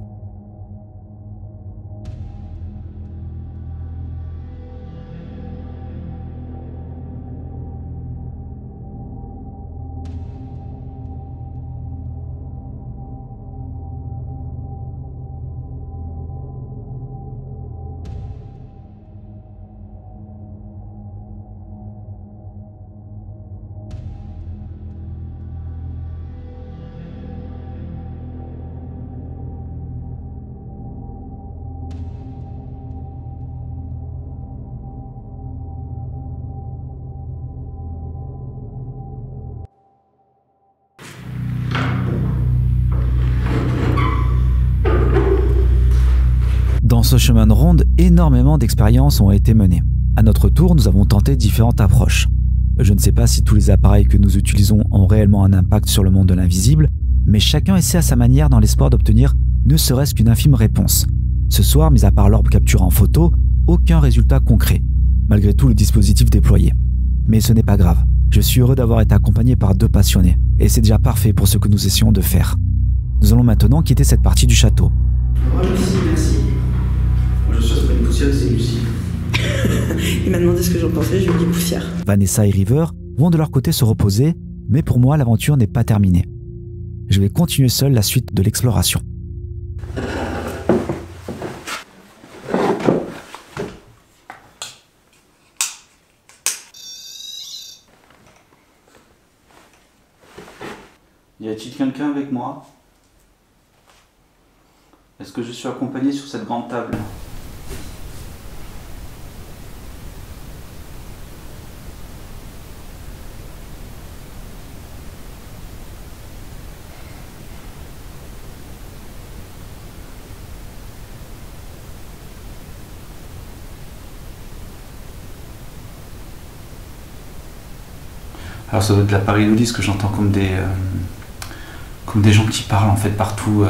Dans ce chemin de ronde, énormément d'expériences ont été menées. À notre tour, nous avons tenté différentes approches. Je ne sais pas si tous les appareils que nous utilisons ont réellement un impact sur le monde de l'invisible, mais chacun essaie à sa manière dans l'espoir d'obtenir ne serait-ce qu'une infime réponse. Ce soir, mis à part l'orbe capturé en photo, aucun résultat concret, malgré tout le dispositif déployé. Mais ce n'est pas grave. Je suis heureux d'avoir été accompagné par deux passionnés, et c'est déjà parfait pour ce que nous essayons de faire. Nous allons maintenant quitter cette partie du château. Moi aussi, merci. Moi je suis pas une poussière, c'est Lucie. Il m'a demandé ce que j'en pensais, je lui ai dit poussière. Vanessa et River vont de leur côté se reposer, mais pour moi l'aventure n'est pas terminée. Je vais continuer seul la suite de l'exploration. Y a-t-il quelqu'un avec moi? Est-ce que je suis accompagné sur cette grande table? Alors ça doit être de la pareidolie, ce que j'entends comme des gens qui parlent en fait partout,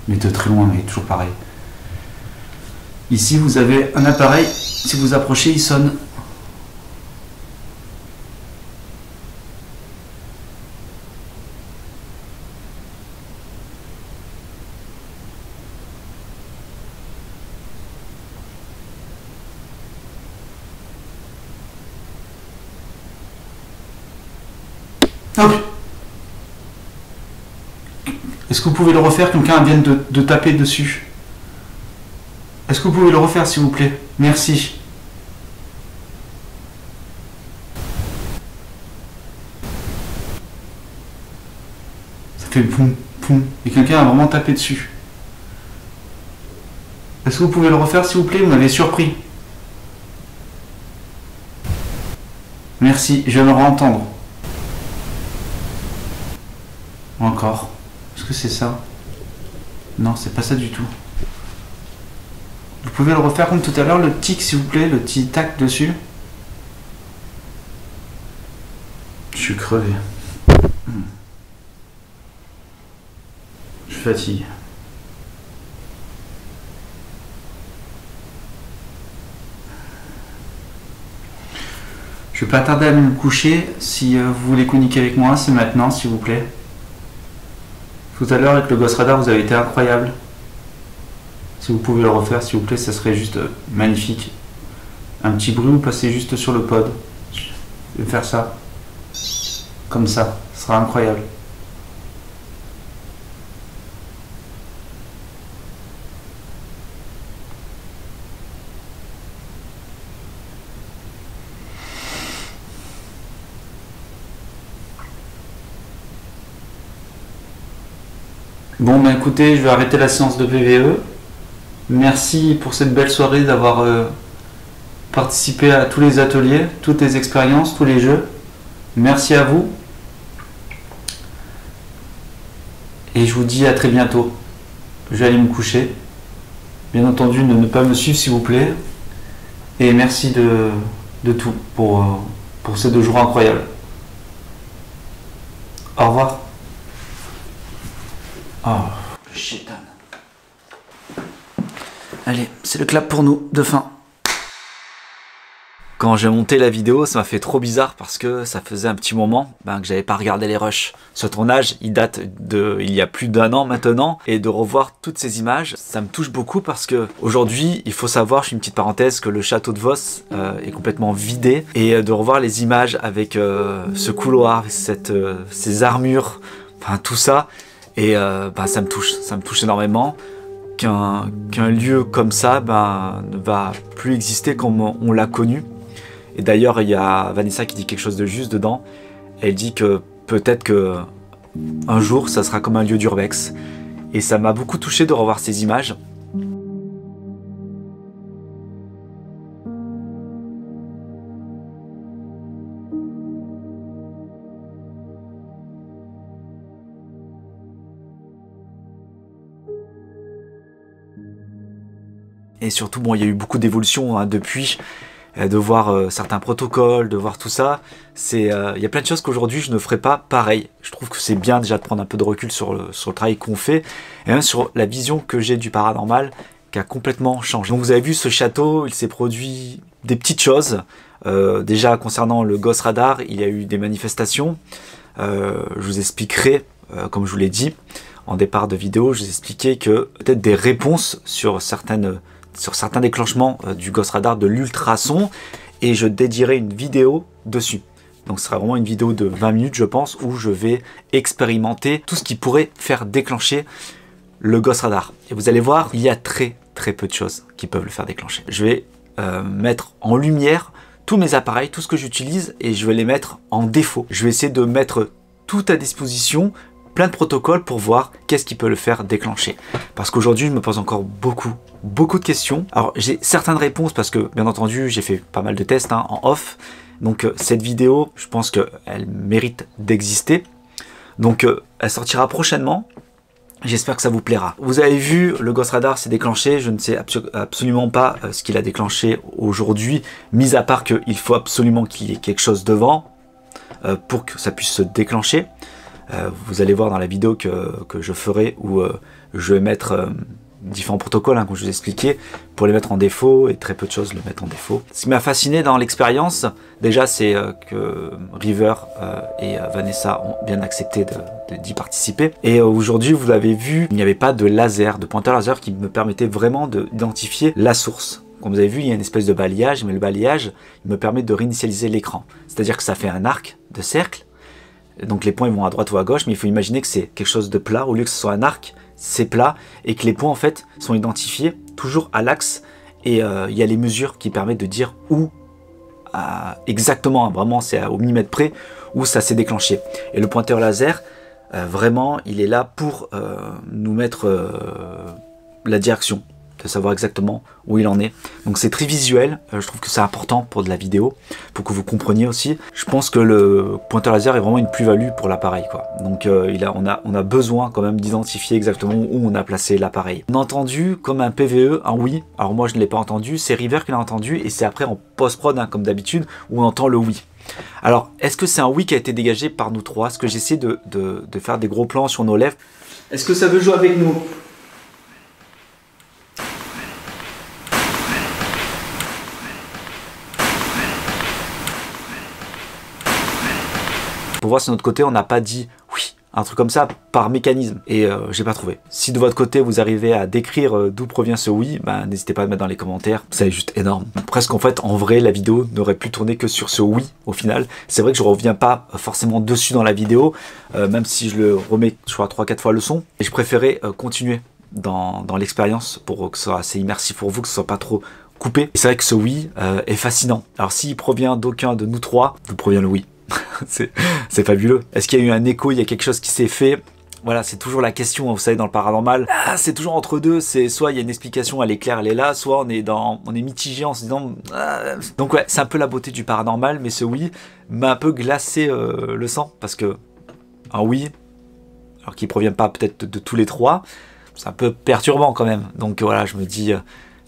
mais de très loin, mais toujours pareil. Ici vous avez un appareil, si vous approchez il sonne. Hop. Est-ce que vous pouvez le refaire? Quelqu'un vient de taper dessus. Est-ce que vous pouvez le refaire s'il vous plaît? Merci. Ça fait poum poum. Et quelqu'un a vraiment tapé dessus. Est-ce que vous pouvez le refaire s'il vous plaît? Vous m'avez surpris. Merci, je vais me re-entendre. Encore. Est-ce que c'est ça? Non, c'est pas ça du tout. Vous pouvez le refaire comme tout à l'heure, le tic s'il vous plaît, le petit tac dessus. Je suis crevé. Je fatigue. Je vais pas tarder à me coucher. Si vous voulez communiquer avec moi, c'est maintenant s'il vous plaît. Tout à l'heure avec le Ghost Radar, vous avez été incroyable. Si vous pouvez le refaire, s'il vous plaît, ça serait juste magnifique. Un petit bruit, vous passez juste sur le pod. Je vais faire ça. Comme ça, ce sera incroyable. Bon, bah écoutez, je vais arrêter la séance de PVE. Merci pour cette belle soirée, d'avoir participé à tous les ateliers, toutes les expériences, tous les jeux. Merci à vous. Et je vous dis à très bientôt. Je vais aller me coucher. Bien entendu, ne pas me suivre s'il vous plaît. Et merci de tout pour ces 2 jours incroyables. Au revoir. Oh, le chétan. Allez, c'est le clap pour nous, de fin. Quand j'ai monté la vidéo, ça m'a fait trop bizarre parce que ça faisait un petit moment que j'avais pas regardé les rushs. Ce tournage, il date il y a plus d'1 an maintenant, et de revoir toutes ces images, ça me touche beaucoup parce que aujourd'hui, il faut savoir, je fais une petite parenthèse, que le château de Vos est complètement vidé, et de revoir les images avec ce couloir, ces armures, enfin tout ça, et ça me touche énormément. Qu'un lieu comme ça ne va plus exister comme on l'a connu. Et d'ailleurs, il y a Vanessa qui dit quelque chose de juste dedans. Elle dit que peut-être que un jour, ça sera comme un lieu d'urbex. Et ça m'a beaucoup touché de revoir ces images. Et surtout, bon, il y a eu beaucoup d'évolutions depuis. De voir certains protocoles, de voir tout ça, il y a plein de choses qu'aujourd'hui je ne ferai pas pareil. Je trouve que c'est bien déjà de prendre un peu de recul sur le travail qu'on fait, et même sur la vision que j'ai du paranormal qui a complètement changé. Donc vous avez vu ce château, il s'est produit des petites choses. Déjà concernant le Ghost Radar, il y a eu des manifestations. Je vous expliquerai, comme je vous l'ai dit en départ de vidéo, je vous expliquais que peut-être des réponses sur certains déclenchements du Ghost Radar, de l'ultrason, et je dédierai une vidéo dessus. Donc ce sera vraiment une vidéo de 20 minutes je pense, où je vais expérimenter tout ce qui pourrait faire déclencher le Ghost Radar. Et vous allez voir, il y a très peu de choses qui peuvent le faire déclencher. Je vais mettre en lumière tous mes appareils, tout ce que j'utilise, et je vais les mettre en défaut. Je vais essayer de mettre tout à disposition, plein de protocoles pour voir qu'est-ce qui peut le faire déclencher. Parce qu'aujourd'hui, je me pose encore beaucoup de questions. Alors, j'ai certaines réponses parce que, bien entendu, j'ai fait pas mal de tests en off. Donc, cette vidéo, je pense qu'elle mérite d'exister. Donc, elle sortira prochainement. J'espère que ça vous plaira. Vous avez vu, le Ghost Radar s'est déclenché. Je ne sais absolument pas ce qu'il a déclenché aujourd'hui, mis à part qu'il faut absolument qu'il y ait quelque chose devant pour que ça puisse se déclencher. Vous allez voir dans la vidéo que je ferai où je vais mettre différents protocoles, comme je vous ai expliqué, pour les mettre en défaut, et très peu de choses le mettent en défaut. Ce qui m'a fasciné dans l'expérience, déjà, c'est que River et Vanessa ont bien accepté d'y participer. Et aujourd'hui, vous l'avez vu, il n'y avait pas de laser, de pointeur laser qui me permettait vraiment d'identifier la source. Comme vous avez vu, il y a une espèce de balayage, mais le balayage, il me permet de réinitialiser l'écran. C'est-à-dire que ça fait un arc de cercle. Donc les points ils vont à droite ou à gauche, mais il faut imaginer que c'est quelque chose de plat. Au lieu que ce soit un arc, c'est plat, et que les points en fait sont identifiés toujours à l'axe, et il y a les mesures qui permettent de dire où exactement, vraiment c'est au millimètre près, où ça s'est déclenché. Et le pointeur laser, vraiment il est là pour nous mettre la direction, de savoir exactement où il en est. Donc c'est très visuel, je trouve que c'est important pour de la vidéo, pour que vous compreniez aussi. Je pense que le pointeur laser est vraiment une plus-value pour l'appareil, quoi. Donc on a besoin quand même d'identifier exactement où on a placé l'appareil. On a entendu comme un PVE, un oui. Alors moi je ne l'ai pas entendu, c'est River qui l'a entendu, et c'est après en post-prod, comme d'habitude, où on entend le oui. Alors est-ce que c'est un oui qui a été dégagé par nous trois? Est-ce que j'essaie de faire des gros plans sur nos lèvres? Est-ce que ça veut jouer avec nous? Pour voir si de notre côté on n'a pas dit oui, un truc comme ça par mécanisme, et j'ai pas trouvé. Si de votre côté vous arrivez à décrire d'où provient ce oui, n'hésitez pas à le mettre dans les commentaires, c'est juste énorme. Presque en fait, en vrai, la vidéo n'aurait plus tourné que sur ce oui au final. C'est vrai que je reviens pas forcément dessus dans la vidéo, même si je le remets, je crois 3-4 fois le son, et je préférais continuer dans l'expérience pour que ce soit assez immersif pour vous, que ce soit pas trop coupé. Et c'est vrai que ce oui est fascinant. Alors s'il provient d'aucun de nous trois, d'où provient le oui? C'est fabuleux. Est-ce qu'il y a eu un écho, il y a quelque chose qui s'est fait? voilà, c'est toujours la question, vous savez, dans le paranormal. Ah, c'est toujours entre deux, c'est soit il y a une explication, elle est claire, elle est là, soit on est mitigé en se disant... Ah. Donc ouais, c'est un peu la beauté du paranormal, mais ce oui m'a un peu glacé le sang, parce que un oui, alors qu'il provient pas peut-être de tous les trois, c'est un peu perturbant quand même. Donc voilà, je me dis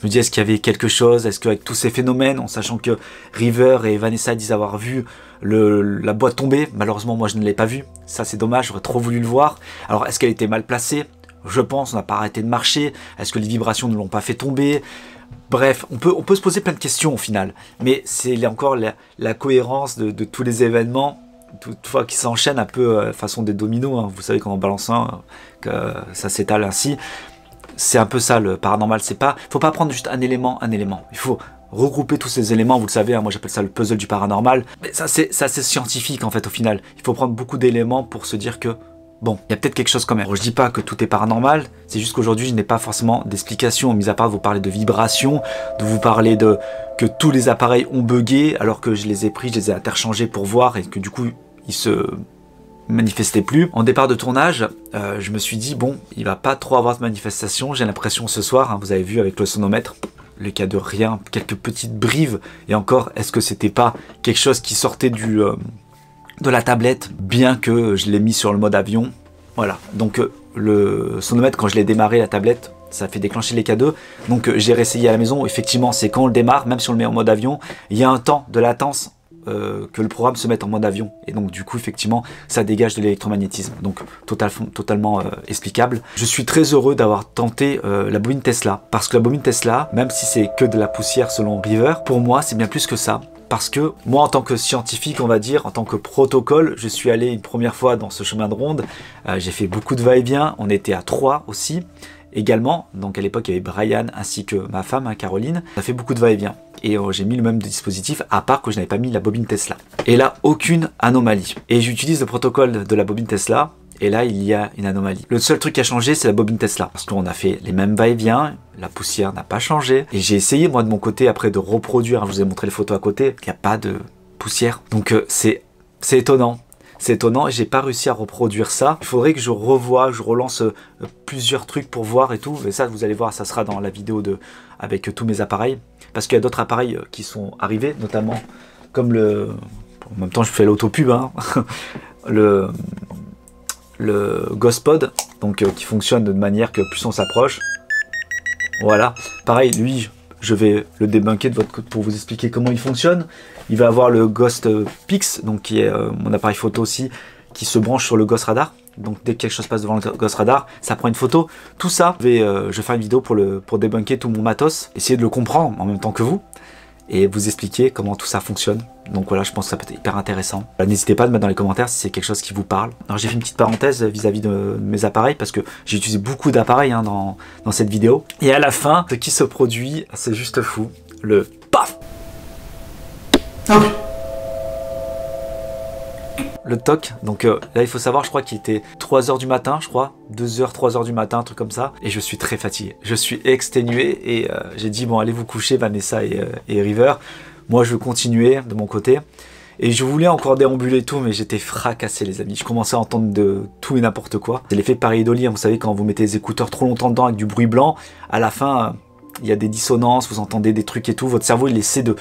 est-ce qu'il y avait quelque chose, est-ce qu'avec tous ces phénomènes, en sachant que River et Vanessa disent avoir vu la boîte tomber, malheureusement moi je ne l'ai pas vue, ça c'est dommage, j'aurais trop voulu le voir. Alors est-ce qu'elle était mal placée? Je pense, on n'a pas arrêté de marcher, est-ce que les vibrations ne l'ont pas fait tomber? Bref, on peut se poser plein de questions au final, mais c'est encore la cohérence de tous les événements, toutefois qui s'enchaînent un peu façon des dominos, hein. Vous savez quand on balance un, que ça s'étale ainsi. C'est un peu ça le paranormal, faut pas prendre juste un élément, il faut regrouper tous ces éléments, vous le savez, hein, moi j'appelle ça le puzzle du paranormal, mais ça c'est scientifique en fait au final, il faut prendre beaucoup d'éléments pour se dire que bon, il y a peut-être quelque chose quand même. Alors, je dis pas que tout est paranormal, c'est juste qu'aujourd'hui je n'ai pas forcément d'explication, mis à part de vous parler de vibrations, de vous parler de que tous les appareils ont bugué alors que je les ai pris, je les ai interchangés pour voir et que du coup ils se manifestait plus. En départ de tournage, je me suis dit bon, il va pas trop avoir de manifestation, j'ai l'impression ce soir, hein, vous avez vu avec le sonomètre, le cas de rien, quelques petites brives, et encore, est-ce que c'était pas quelque chose qui sortait de la tablette, bien que je l'ai mis sur le mode avion, voilà. Donc le sonomètre, quand je l'ai démarré la tablette, ça fait déclencher les K2, donc j'ai réessayé à la maison, effectivement c'est quand on le démarre, même si on le met en mode avion, il y a un temps de latence que le programme se mette en mode avion, et donc du coup effectivement ça dégage de l'électromagnétisme, donc totalement explicable. Je suis très heureux d'avoir tenté la bobine Tesla, parce que la bobine Tesla, même si c'est que de la poussière selon River, pour moi c'est bien plus que ça, parce que moi en tant que scientifique, on va dire, en tant que protocole, je suis allé une première fois dans ce chemin de ronde, j'ai fait beaucoup de va-et-vient, on était à 3 aussi, également, donc à l'époque il y avait Brian ainsi que ma femme, hein, Caroline, on a fait beaucoup de va-et-vient. Et j'ai mis le même dispositif, à part que je n'avais pas mis la bobine Tesla. Et là, aucune anomalie. Et j'utilise le protocole de la bobine Tesla, et là, il y a une anomalie. Le seul truc qui a changé, c'est la bobine Tesla. Parce qu'on a fait les mêmes va-et-vient, la poussière n'a pas changé. Et j'ai essayé, moi, de mon côté, après, de reproduire, je vous ai montré les photos à côté, il n'y a pas de poussière. Donc, c'est étonnant. C'est étonnant et j'ai pas réussi à reproduire ça. Il faudrait que je relance plusieurs trucs pour voir et tout. Mais ça, vous allez voir, ça sera dans la vidéo avec tous mes appareils. Parce qu'il y a d'autres appareils qui sont arrivés, notamment comme en même temps, je fais l'autopub, hein, le GhostPod, donc qui fonctionne de manière que plus on s'approche. Voilà. Pareil, lui, je vais le débunker de votre côté pour vous expliquer comment il fonctionne. Il va avoir le Ghost Pix, donc qui est mon appareil photo aussi, qui se branche sur le Ghost Radar. Donc dès que quelque chose passe devant le Ghost Radar, ça prend une photo. Tout ça, je vais faire une vidéo pour débunker tout mon matos, essayer de le comprendre en même temps que vous, et vous expliquer comment tout ça fonctionne. Donc voilà, je pense que ça peut être hyper intéressant. N'hésitez pas à me mettre dans les commentaires si c'est quelque chose qui vous parle. Alors j'ai fait une petite parenthèse vis-à-vis de mes appareils, parce que j'ai utilisé beaucoup d'appareils hein, dans cette vidéo. Et à la fin, ce qui se produit, c'est juste fou. Le paf. Le toc, donc là il faut savoir, je crois qu'il était 3 h du matin, je crois, 2 h, 3 h du matin, un truc comme ça, et je suis très fatigué, je suis exténué, et j'ai dit bon allez vous coucher Vanessa et River, moi je veux continuer de mon côté, et je voulais encore déambuler et tout, mais j'étais fracassé les amis, je commençais à entendre de tout et n'importe quoi. C'est l'effet pareidolie, hein, vous savez quand vous mettez les écouteurs trop longtemps dedans avec du bruit blanc, à la fin... il y a des dissonances, vous entendez des trucs et tout, votre cerveau il essaie de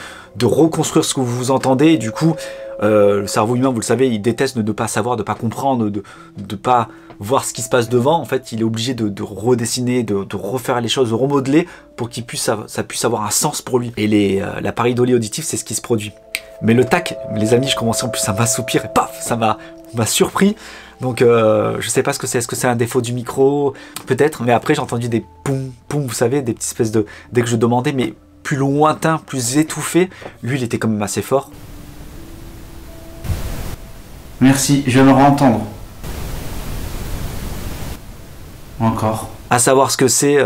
reconstruire ce que vous entendez, et du coup le cerveau humain, vous le savez, il déteste de ne pas savoir, de ne pas comprendre, de ne pas voir ce qui se passe devant. En fait il est obligé de redessiner, de refaire les choses, de remodeler pour qu'il ça puisse avoir un sens pour lui. Et la pareidolie auditive, c'est ce qui se produit. Mais le tac, les amis, je commençais en plus à m'assoupir et paf, ça m'a surpris. Donc je sais pas ce que c'est, est-ce que c'est un défaut du micro, peut-être, mais après j'ai entendu des poum poum, vous savez, des petites espèces de... Dès que je demandais, mais plus lointain, plus étouffé, lui il était quand même assez fort. Merci, je vais me entendre. Encore. À savoir ce que c'est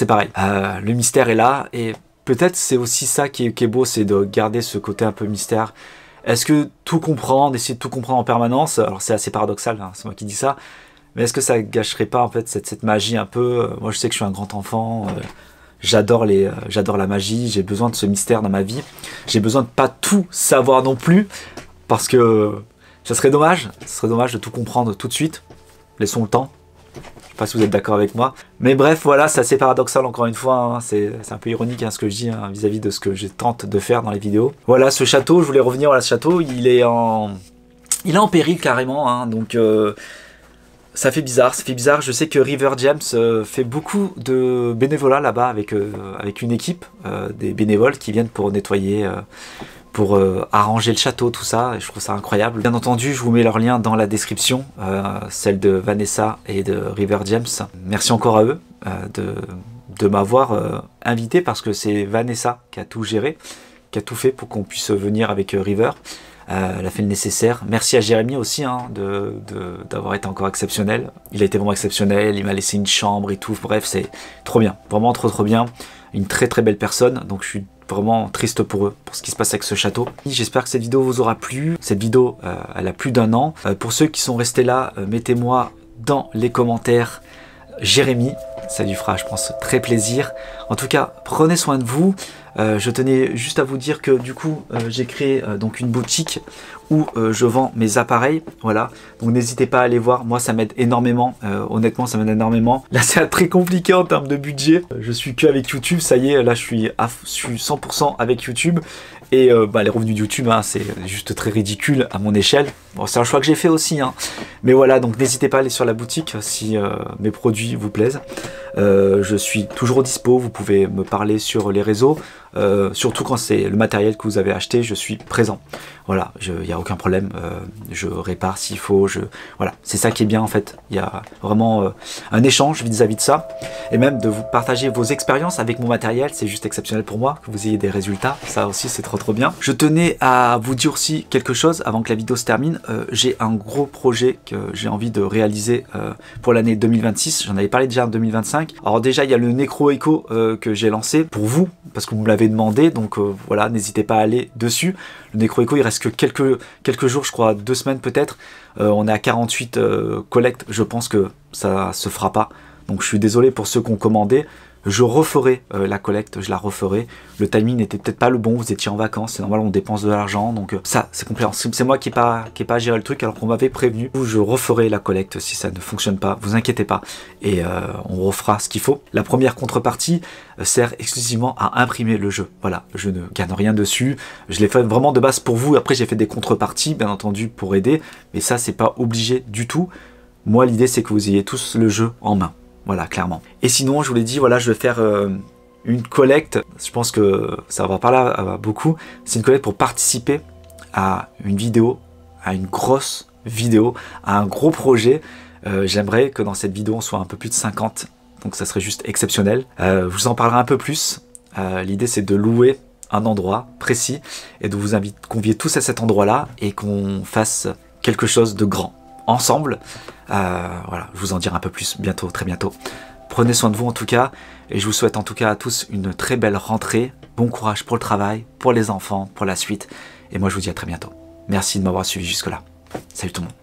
pareil. Le mystère est là, et peut-être c'est aussi ça qui est beau, c'est de garder ce côté un peu mystère. Est-ce que tout comprendre, essayer de tout comprendre en permanence, alors c'est assez paradoxal, hein, c'est moi qui dis ça, mais est-ce que ça gâcherait pas en fait cette magie un peu moi je sais que je suis un grand enfant, j'adore la magie, j'ai besoin de ce mystère dans ma vie, j'ai besoin de pas tout savoir non plus, parce que ça serait dommage de tout comprendre tout de suite, laissons le temps, sais pas si vous êtes d'accord avec moi. Mais bref, voilà, c'est assez paradoxal encore une fois. Hein. C'est un peu ironique hein, ce que je dis vis-à-vis de ce que je tente de faire dans les vidéos. Voilà, ce château, je voulais revenir à ce château. Il est en péril carrément. Hein, donc ça fait bizarre. Je sais que River James fait beaucoup de bénévolat là-bas avec une équipe, des bénévoles qui viennent pour nettoyer, pour arranger le château, tout ça. Et je trouve ça incroyable. Bien entendu, je vous mets leurs liens dans la description, celle de Vanessa et de River James. Merci encore à eux de m'avoir invité parce que c'est Vanessa qui a tout géré, qui a tout fait pour qu'on puisse venir avec River. Elle a fait le nécessaire. Merci à Jérémy aussi hein, d'avoir été encore exceptionnel. Il a été vraiment exceptionnel, il m'a laissé une chambre et tout. Bref, c'est trop bien, vraiment trop bien. Une très belle personne, donc je suis vraiment triste pour eux, pour ce qui se passe avec ce château. J'espère que cette vidéo vous aura plu. Cette vidéo, elle a plus d'1 an. Pour ceux qui sont restés là, mettez-moi dans les commentaires Jérémy. Ça lui fera, je pense, très plaisir. En tout cas, prenez soin de vous. Je tenais juste à vous dire que du coup, j'ai créé donc une boutique où je vends mes appareils. Voilà, donc n'hésitez pas à aller voir. Moi, ça m'aide énormément. Honnêtement, ça m'aide énormément. Là, c'est très compliqué en termes de budget. Je suis que avec YouTube. Ça y est, là, je suis 100% avec YouTube. Et les revenus de YouTube, hein, c'est juste très ridicule à mon échelle. Bon, c'est un choix que j'ai fait aussi. Hein. Mais voilà, donc n'hésitez pas à aller sur la boutique si mes produits vous plaisent. Je suis toujours dispo. Vous pouvez me parler sur les réseaux. Surtout quand c'est le matériel que vous avez acheté, je suis présent. Voilà, il n'y a aucun problème. Je répare s'il faut. Voilà, c'est ça qui est bien en fait. Il y a vraiment un échange vis-à-vis de ça. Et même de vous partager vos expériences avec mon matériel, c'est juste exceptionnel pour moi, que vous ayez des résultats. Ça aussi, c'est trop bien. Je tenais à vous dire aussi quelque chose avant que la vidéo se termine. J'ai un gros projet que j'ai envie de réaliser pour l'année 2026. J'en avais parlé déjà en 2025. Alors déjà, il y a le Necro Echo que j'ai lancé pour vous, parce que vous me l'avez demandé. Donc voilà, n'hésitez pas à aller dessus. Le Necro Echo, il reste que quelques jours, je crois 2 semaines peut-être. On est à 48 collectes. Je pense que ça se fera pas. Donc je suis désolé pour ceux qui ont commandé. Je referai la collecte, je la referai. Le timing n'était peut-être pas le bon, vous étiez en vacances, c'est normal, on dépense de l'argent, donc ça c'est compréhensible. C'est moi qui n'ai pas géré le truc alors qu'on m'avait prévenu. Je referai la collecte si ça ne fonctionne pas, vous inquiétez pas, et on refera ce qu'il faut. La première contrepartie sert exclusivement à imprimer le jeu. Voilà, je ne gagne rien dessus, je l'ai fait vraiment de base pour vous. Après j'ai fait des contreparties, bien entendu, pour aider, mais ça c'est pas obligé du tout. Moi l'idée c'est que vous ayez tous le jeu en main. Voilà, clairement. Et sinon, je vous l'ai dit, voilà, je vais faire une collecte. Je pense que ça va parler à beaucoup. C'est une collecte pour participer à une vidéo, à une grosse vidéo, à un gros projet. J'aimerais que dans cette vidéo, on soit un peu plus de 50. Donc ça serait juste exceptionnel. Je vous en parlerai un peu plus. L'idée, c'est de louer un endroit précis et de vous convier tous à cet endroit-là et qu'on fasse quelque chose de grand. Ensemble, voilà, je vous en dirai un peu plus bientôt, très bientôt. Prenez soin de vous en tout cas, et je vous souhaite en tout cas à tous une très belle rentrée. Bon courage pour le travail, pour les enfants, pour la suite, et moi je vous dis à très bientôt. Merci de m'avoir suivi jusque là. Salut tout le monde.